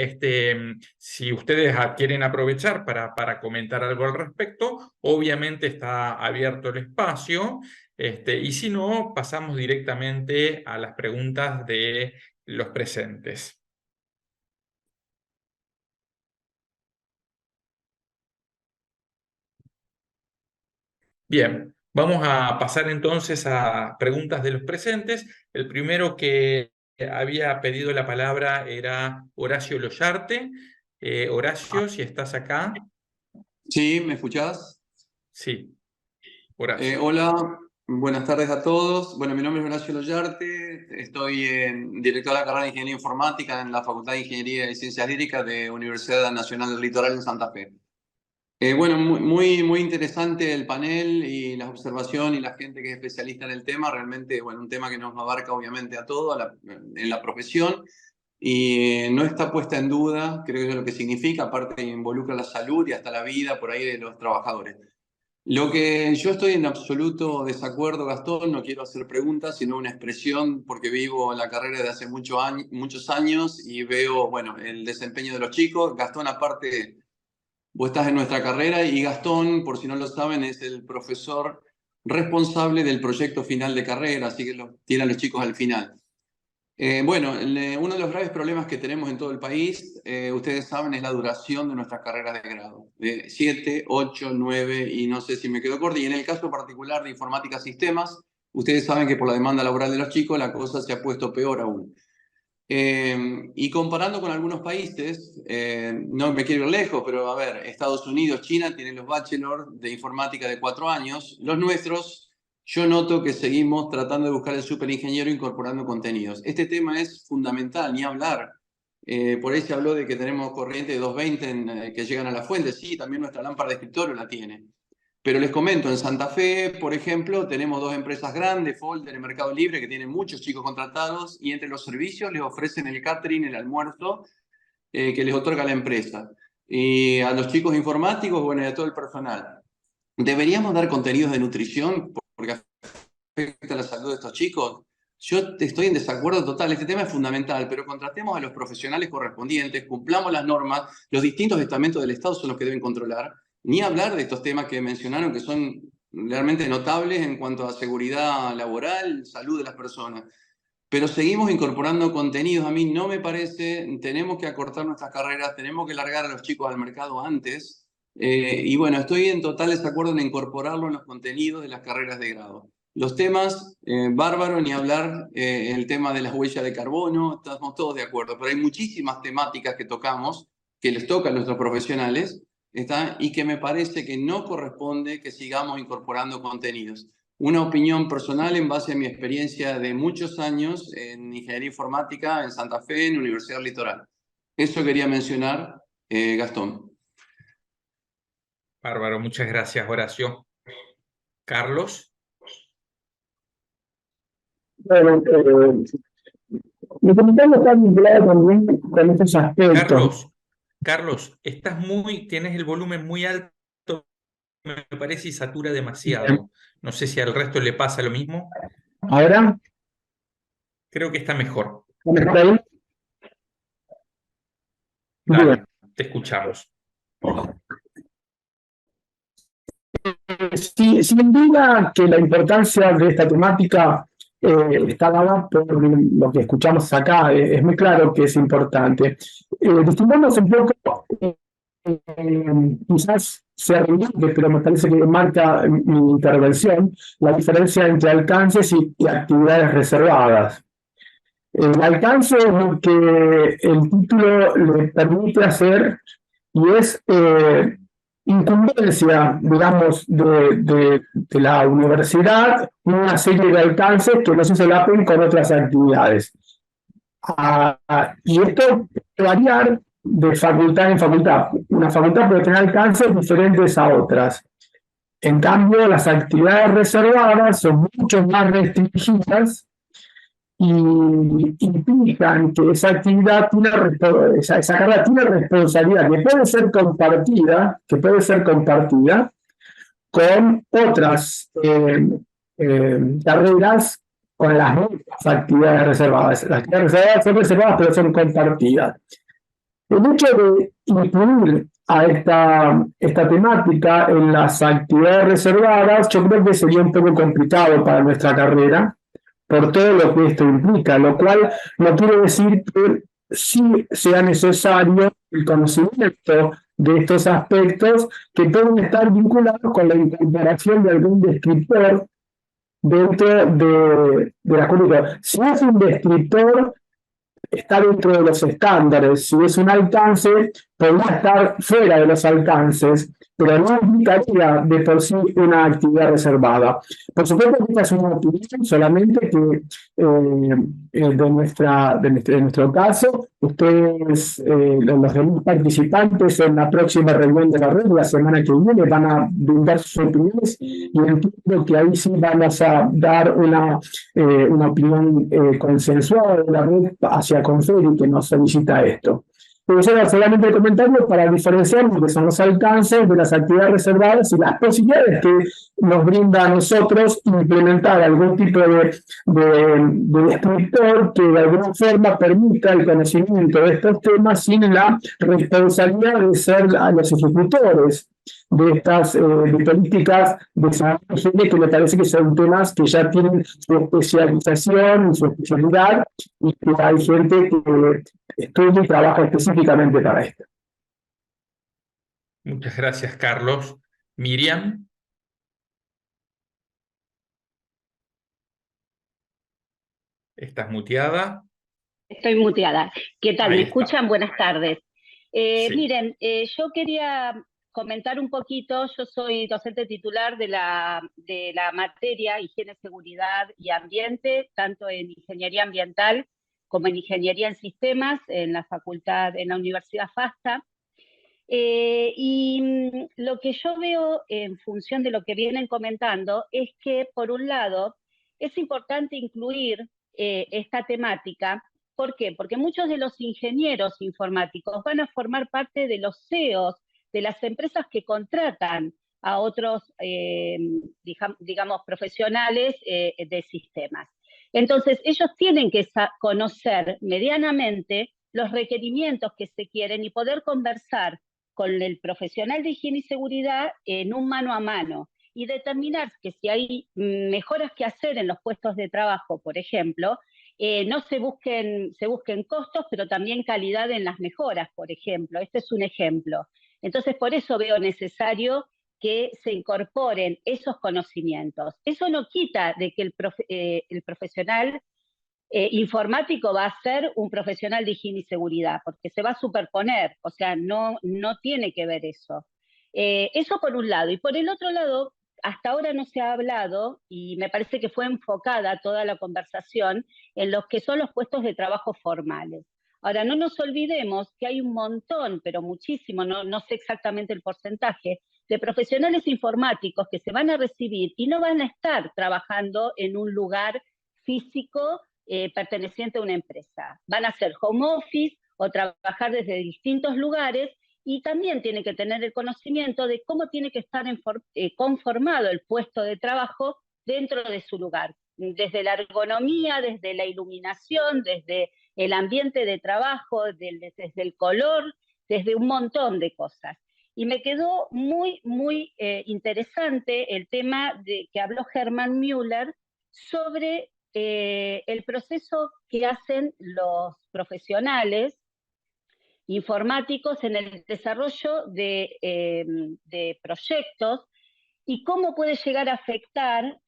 si ustedes quieren aprovechar para comentar algo al respecto, obviamente está abierto el espacio, y si no, pasamos directamente a las preguntas de los presentes. Bien, vamos a pasar entonces a preguntas de los presentes. El primero que había pedido la palabra era Horacio Loyarte. Horacio, si estás acá. Sí, ¿me escuchás? Sí, Horacio. Hola, buenas tardes a todos. Bueno, mi nombre es Horacio Loyarte, estoy director de la carrera de Ingeniería Informática en la Facultad de Ingeniería y Ciencias Hídricas de Universidad Nacional del Litoral en Santa Fe. Bueno, muy interesante el panel y la observación y la gente que es especialista en el tema. Realmente, bueno, un tema que nos abarca obviamente a todos en la profesión y no está puesta en duda, creo que es lo que significa, aparte involucra la salud y hasta la vida por ahí de los trabajadores. Lo que yo estoy en absoluto desacuerdo, Gastón, no quiero hacer preguntas, sino una expresión, porque vivo la carrera de hace muchos años y veo, bueno, el desempeño de los chicos. Gastón, aparte, vos estás en nuestra carrera y Gastón, por si no lo saben, es el profesor responsable del proyecto final de carrera, así que lo tienen los chicos al final. Bueno, uno de los graves problemas que tenemos en todo el país, ustedes saben, es la duración de nuestras carreras de grado. De 7, 8, 9 y no sé si me quedo corto. Y en el caso particular de informática sistemas, ustedes saben que por la demanda laboral de los chicos la cosa se ha puesto peor aún. Y comparando con algunos países, no me quiero ir lejos, pero a ver, Estados Unidos, China tienen los bachelor de informática de 4 años. Los nuestros, yo noto que seguimos tratando de buscar el superingeniero incorporando contenidos. Este tema es fundamental, ni hablar. Por ahí se habló de que tenemos corriente de 220 que llegan a la fuente. Sí, también nuestra lámpara de escritorio la tiene. Pero les comento, en Santa Fe, por ejemplo, tenemos 2 empresas grandes, Folder y Mercado Libre, que tienen muchos chicos contratados y entre los servicios les ofrecen el catering, el almuerzo, que les otorga la empresa. Y a los chicos informáticos, bueno, y a todo el personal. ¿Deberíamos dar contenidos de nutrición porque afecta la salud de estos chicos? Yo estoy en desacuerdo total, este tema es fundamental, pero contratemos a los profesionales correspondientes, cumplamos las normas, los distintos estamentos del Estado son los que deben controlar. Ni hablar de estos temas que mencionaron que son realmente notables en cuanto a seguridad laboral, salud de las personas. Pero seguimos incorporando contenidos, a mí no me parece, tenemos que acortar nuestras carreras, tenemos que largar a los chicos al mercado antes. Y bueno, estoy en total desacuerdo en incorporarlo en los contenidos de las carreras de grado. Los temas, bárbaro, ni hablar, el tema de las huellas de carbono, estamos todos de acuerdo, pero hay muchísimas temáticas que tocamos, que les toca a nuestros profesionales, y que me parece que no corresponde que sigamos incorporando contenidos. Una opinión personal en base a mi experiencia de muchos años en ingeniería informática en Santa Fe, en Universidad Litoral. Eso quería mencionar, Gastón. Bárbaro, muchas gracias, Horacio. Carlos. Bueno, mi comentario está vinculado también con estos aspectos. Carlos, tienes el volumen muy alto, me parece, y satura demasiado. No sé si al resto le pasa lo mismo. ¿Ahora? Creo que está mejor. ¿Está mejor ahí? Dale, Bien. te escuchamos. Sin duda que la importancia de esta temática está dada por lo que escuchamos acá, es muy claro que es importante. Distingamos un poco, quizás sea redundante, pero me parece que marca mi intervención, la diferencia entre alcances y actividades reservadas. El alcance es lo que el título le permite hacer y es incumbencia, digamos, de la universidad, una serie de alcances que no se solapen con otras actividades. Y esto puede variar de facultad en facultad. Una facultad puede tener alcances diferentes a otras. En cambio, las actividades reservadas son mucho más restringidas y implican que esa actividad tiene esa carrera tiene responsabilidad que puede ser compartida con otras carreras con las otras actividades reservadas. Las actividades reservadas son reservadas pero son compartidas. El hecho de incluir a esta temática en las actividades reservadas, yo creo que sería un poco complicado para nuestra carrera, por todo lo que esto implica, lo cual no quiere decir que sí sea necesario el conocimiento de estos aspectos que pueden estar vinculados con la incorporación de algún descriptor dentro de la currícula. Si es un descriptor, está dentro de los estándares. Si es un alcance, podría estar fuera de los alcances, pero no implicaría de por sí una actividad reservada. Por supuesto que esta es una opinión solamente que de nuestro caso, ustedes, los demás participantes en la próxima reunión de la red, la semana que viene, van a brindar sus opiniones y entiendo que ahí sí vamos a dar una opinión consensuada de la red hacia Conferi que nos solicita esto. Pero eso era solamente el comentario para diferenciar lo que son los alcances de las actividades reservadas y las posibilidades que nos brinda a nosotros implementar algún tipo de descriptor que de alguna forma permita el conocimiento de estos temas sin la responsabilidad de ser a los ejecutores de estas de políticas de desarrollo que me parece que son temas que ya tienen su especialización, su especialidad y que hay gente que estudia y trabaja específicamente para esto. Muchas gracias, Carlos. Miriam. ¿Estás muteada? Estoy muteada. ¿Qué tal? Ahí ¿Me está. escuchan? Buenas tardes. Sí. Miren, yo quería comentar un poquito, yo soy docente titular de la materia Higiene, Seguridad y Ambiente, tanto en Ingeniería Ambiental como en Ingeniería en Sistemas, en la facultad, en la Universidad FASTA. Lo que yo veo en función de lo que vienen comentando es que, por un lado, es importante incluir esta temática. ¿Por qué? Porque muchos de los ingenieros informáticos van a formar parte de los CEOs de las empresas que contratan a otros, digamos, profesionales de sistemas. Entonces, ellos tienen que conocer medianamente los requerimientos que se quieren y poder conversar con el profesional de higiene y seguridad en un mano a mano y determinar que si hay mejoras que hacer en los puestos de trabajo, por ejemplo, no se busquen costos, pero también calidad en las mejoras, por ejemplo. Este es un ejemplo. Entonces, por eso veo necesario que se incorporen esos conocimientos. Eso no quita de que el profesional informático va a ser un profesional de higiene y seguridad, porque se va a superponer, o sea, no tiene que ver eso. Eso por un lado. Y por el otro lado, hasta ahora no se ha hablado, y me parece que fue enfocada toda la conversación, en los que son los puestos de trabajo formales. Ahora, no nos olvidemos que hay un montón, pero muchísimo, no sé exactamente el porcentaje, de profesionales informáticos que se van a recibir y no van a estar trabajando en un lugar físico perteneciente a una empresa. Van a hacer home office o trabajar desde distintos lugares y también tienen que tener el conocimiento de cómo tiene que estar conformado el puesto de trabajo dentro de su lugar, desde la ergonomía, desde la iluminación, desde el ambiente de trabajo, desde el color, desde un montón de cosas. Y me quedó muy, muy interesante el tema que habló Hermann Müller sobre el proceso que hacen los profesionales informáticos en el desarrollo de proyectos y cómo puede llegar a afectar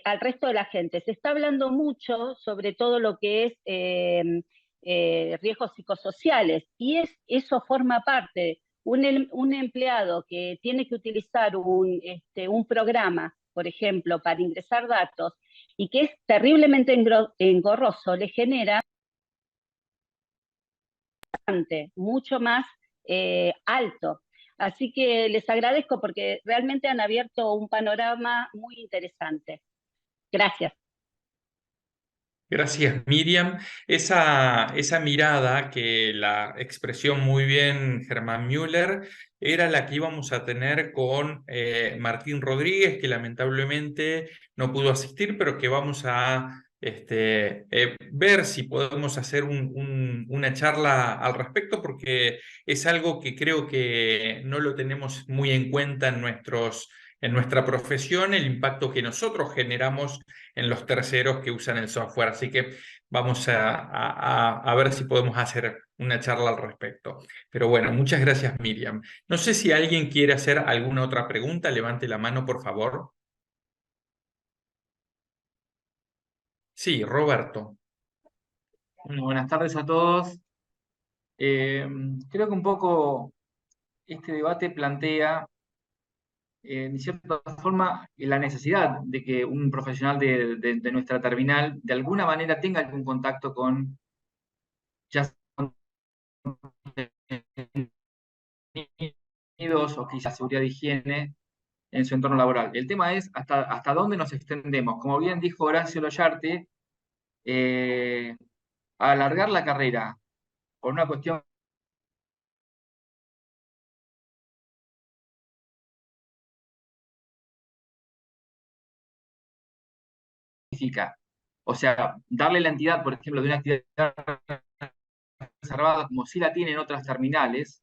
al resto de la gente. Se está hablando mucho sobre todo lo que es riesgos psicosociales, y eso forma parte. Un empleado que tiene que utilizar un programa, por ejemplo, para ingresar datos, y que es terriblemente engorroso, le genera mucho más alto. Así que les agradezco porque realmente han abierto un panorama muy interesante. Gracias. Gracias, Miriam. Esa mirada que la expresó muy bien Germán Müller era la que íbamos a tener con Martín Rodríguez, que lamentablemente no pudo asistir, pero que vamos a ver si podemos hacer una charla al respecto, porque es algo que creo que no lo tenemos muy en cuenta en nuestra profesión, el impacto que nosotros generamos en los terceros que usan el software. Así que vamos a ver si podemos hacer una charla al respecto. Pero bueno, muchas gracias, Miriam. No sé si alguien quiere hacer alguna otra pregunta. Levante la mano, por favor. Sí, Roberto. Bueno, buenas tardes a todos. Creo que un poco este debate plantea, de cierta forma, la necesidad de que un profesional de nuestra terminal de alguna manera tenga algún contacto con ya sea o quizás seguridad de higiene en su entorno laboral. El tema es hasta dónde nos extendemos. Como bien dijo Horacio Loyarte, alargar la carrera por una cuestión física, o sea, darle la entidad, por ejemplo, de una actividad reservada como si la tienen otras terminales,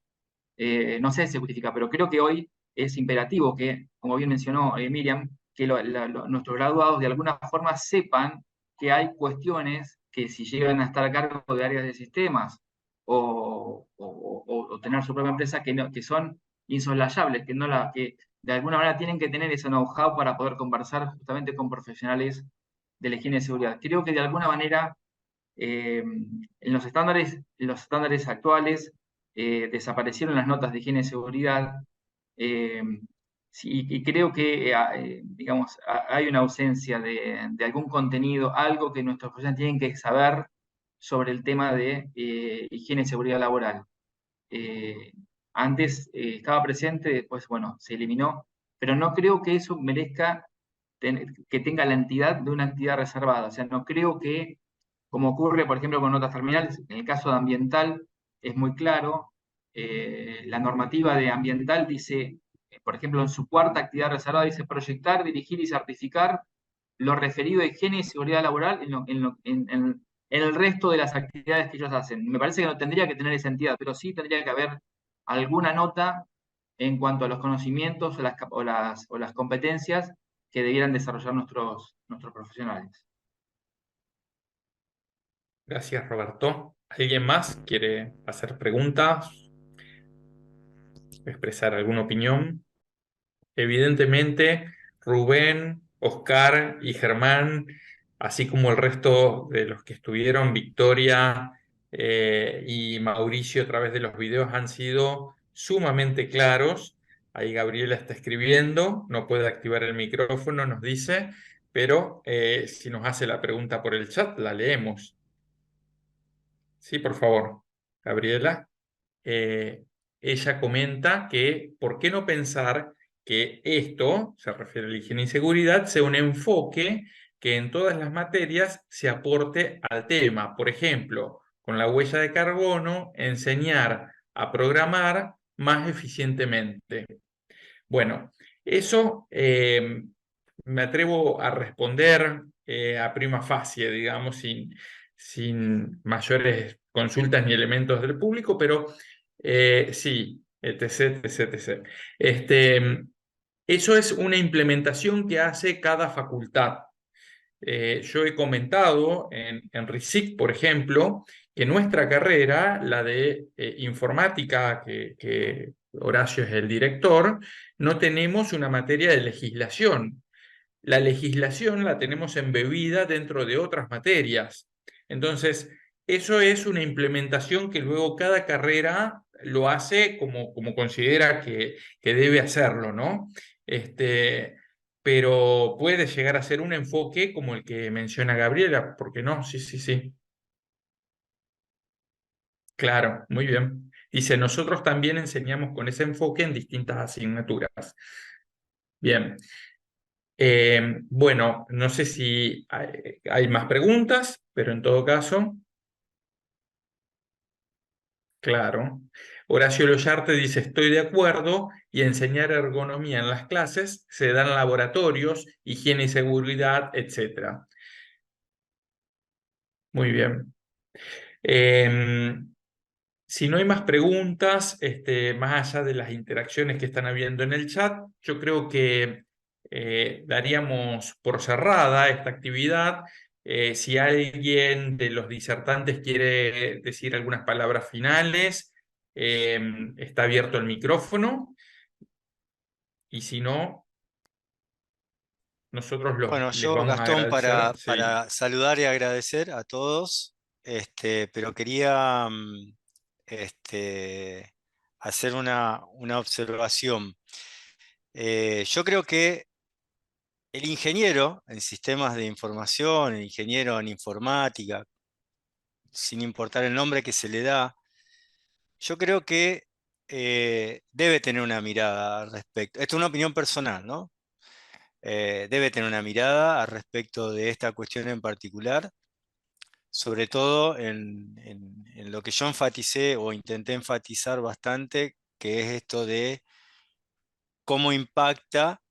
no sé si se justifica, pero creo que hoy es imperativo que, como bien mencionó Miriam, que nuestros graduados de alguna forma sepan que hay cuestiones que si llegan a estar a cargo de áreas de sistemas o tener su propia empresa que son insoslayables, que de alguna manera tienen que tener ese know-how para poder conversar justamente con profesionales de la higiene y seguridad. Creo que de alguna manera en los estándares actuales desaparecieron las notas de higiene y seguridad, sí, y creo que digamos, hay una ausencia de algún contenido, algo que nuestros profesionales tienen que saber sobre el tema de higiene y seguridad laboral. Antes estaba presente, después, bueno, se eliminó, pero no creo que eso merezca que tenga la entidad de una actividad reservada. O sea, no creo que, como ocurre, por ejemplo, con notas terminales, en el caso de ambiental, es muy claro. La normativa de ambiental dice, por ejemplo, en su cuarta actividad reservada, dice proyectar, dirigir y certificar lo referido a higiene y seguridad laboral en el resto de las actividades que ellos hacen. Me parece que no tendría que tener esa entidad, pero sí tendría que haber alguna nota en cuanto a los conocimientos o las competencias que debieran desarrollar nuestros profesionales. Gracias, Roberto. ¿Alguien más quiere hacer preguntas? ¿Expresar alguna opinión? Evidentemente, Rubén, Oscar y Germán, así como el resto de los que estuvieron, Victoria y Mauricio a través de los videos, han sido sumamente claros. Ahí Gabriela está escribiendo, no puede activar el micrófono, nos dice, pero si nos hace la pregunta por el chat, la leemos. Sí, por favor, Gabriela. Ella comenta que, ¿por qué no pensar que esto, se refiere a la higiene y seguridad, sea un enfoque que en todas las materias se aporte al tema? Por ejemplo, con la huella de carbono, enseñar a programar más eficientemente. Bueno, eso me atrevo a responder a prima facie, digamos, sin mayores consultas ni elementos del público, pero sí, etc, etc, etc. Eso es una implementación que hace cada facultad. Yo he comentado en RISIC, por ejemplo, que nuestra carrera, la de informática, que Horacio es el director, no tenemos una materia de legislación. la legislación la tenemos embebida dentro de otras materias. Entonces, eso es una implementación que luego cada carrera lo hace como considera que debe hacerlo, ¿no? Pero puede llegar a ser un enfoque como el que menciona Gabriela, ¿por qué no? Sí, sí, sí. Claro, muy bien. Dice, nosotros también enseñamos con ese enfoque en distintas asignaturas. Bien. Bueno, no sé si hay más preguntas, pero en todo caso, claro. Horacio Loyarte dice, estoy de acuerdo, y enseñar ergonomía en las clases, se dan laboratorios, higiene y seguridad, etc. Muy bien. Si no hay más preguntas, más allá de las interacciones que están habiendo en el chat, yo creo que daríamos por cerrada esta actividad. Si alguien de los disertantes quiere decir algunas palabras finales, está abierto el micrófono. Y si no, nosotros Bueno, les yo, vamos a Gastón, agradecer. Sí. para saludar y agradecer a todos, pero quería hacer una observación. Yo creo que el ingeniero en sistemas de información, el ingeniero en informática, sin importar el nombre que se le da, yo creo que debe tener una mirada al respecto. Esto es una opinión personal, ¿no? Debe tener una mirada al respecto de esta cuestión en particular, sobre todo en lo que yo enfaticé o intenté enfatizar bastante, que es esto de cómo impacta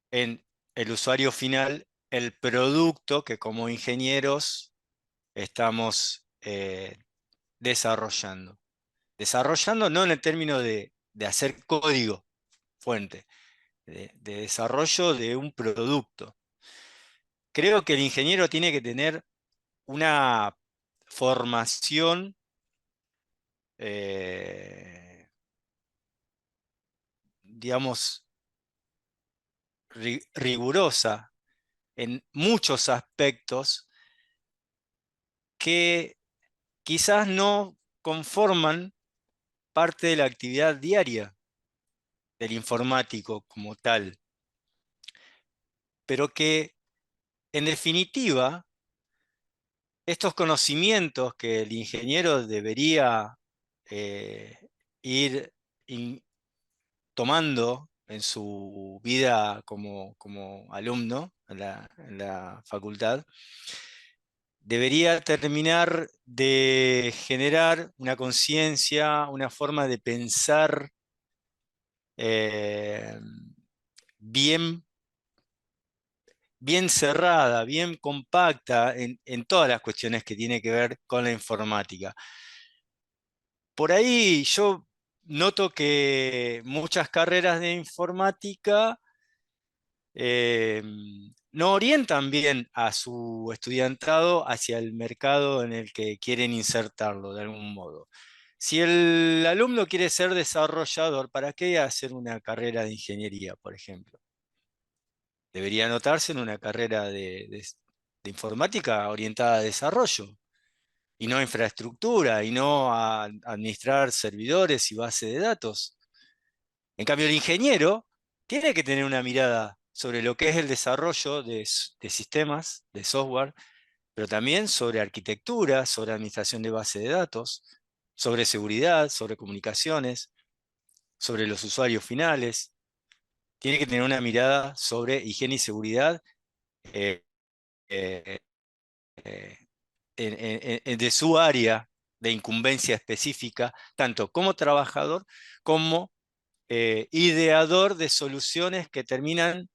en el usuario final el producto que como ingenieros estamos desarrollando. Desarrollando no en el término de hacer código fuente, de desarrollo de un producto. Creo que el ingeniero tiene que tener una formación digamos, rigurosa en muchos aspectos que quizás no conforman parte de la actividad diaria del informático como tal, pero que en definitiva estos conocimientos que el ingeniero debería ir tomando en su vida como alumno en la facultad, debería terminar de generar una conciencia, una forma de pensar bien, bien cerrada, bien compacta en todas las cuestiones que tiene que ver con la informática. Por ahí yo noto que muchas carreras de informática no orientan bien a su estudiantado hacia el mercado en el que quieren insertarlo de algún modo. Si el alumno quiere ser desarrollador, ¿para qué hacer una carrera de ingeniería, por ejemplo? Debería anotarse en una carrera de informática orientada a desarrollo, y no a infraestructura, y no a administrar servidores y bases de datos. En cambio, el ingeniero tiene que tener una mirada sobre lo que es el desarrollo de sistemas, de software, pero también sobre arquitectura, sobre administración de bases de datos, sobre seguridad, sobre comunicaciones, sobre los usuarios finales. Tiene que tener una mirada sobre higiene y seguridad eh, eh, eh, de su área de incumbencia específica, tanto como trabajador como ideador de soluciones que terminan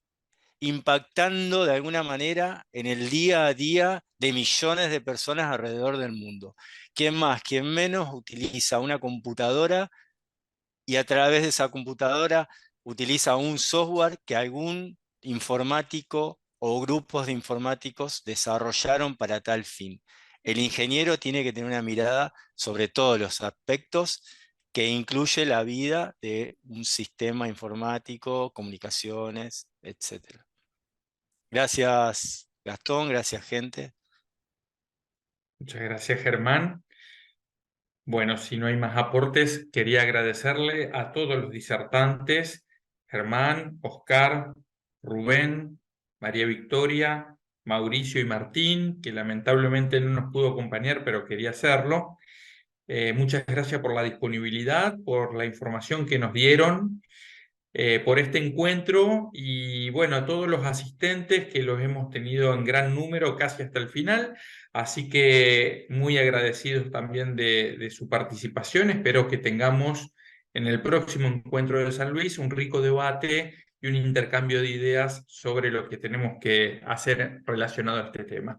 impactando de alguna manera en el día a día de millones de personas alrededor del mundo. ¿Quién más, quién menos utiliza una computadora y a través de esa computadora utiliza un software que algún informático o grupos de informáticos desarrollaron para tal fin? El ingeniero tiene que tener una mirada sobre todos los aspectos que incluye la vida de un sistema informático, comunicaciones, etc. Gracias, Gastón, gracias, gente. Muchas gracias, Germán. Bueno, si no hay más aportes, quería agradecerle a todos los disertantes, Germán, Oscar, Rubén, María Victoria, Mauricio y Martín, que lamentablemente no nos pudo acompañar, pero quería hacerlo. Muchas gracias por la disponibilidad, por la información que nos dieron, por este encuentro y bueno, a todos los asistentes que los hemos tenido en gran número casi hasta el final, así que muy agradecidos también de su participación. Espero que tengamos en el próximo encuentro de San Luis un rico debate y un intercambio de ideas sobre lo que tenemos que hacer relacionado a este tema.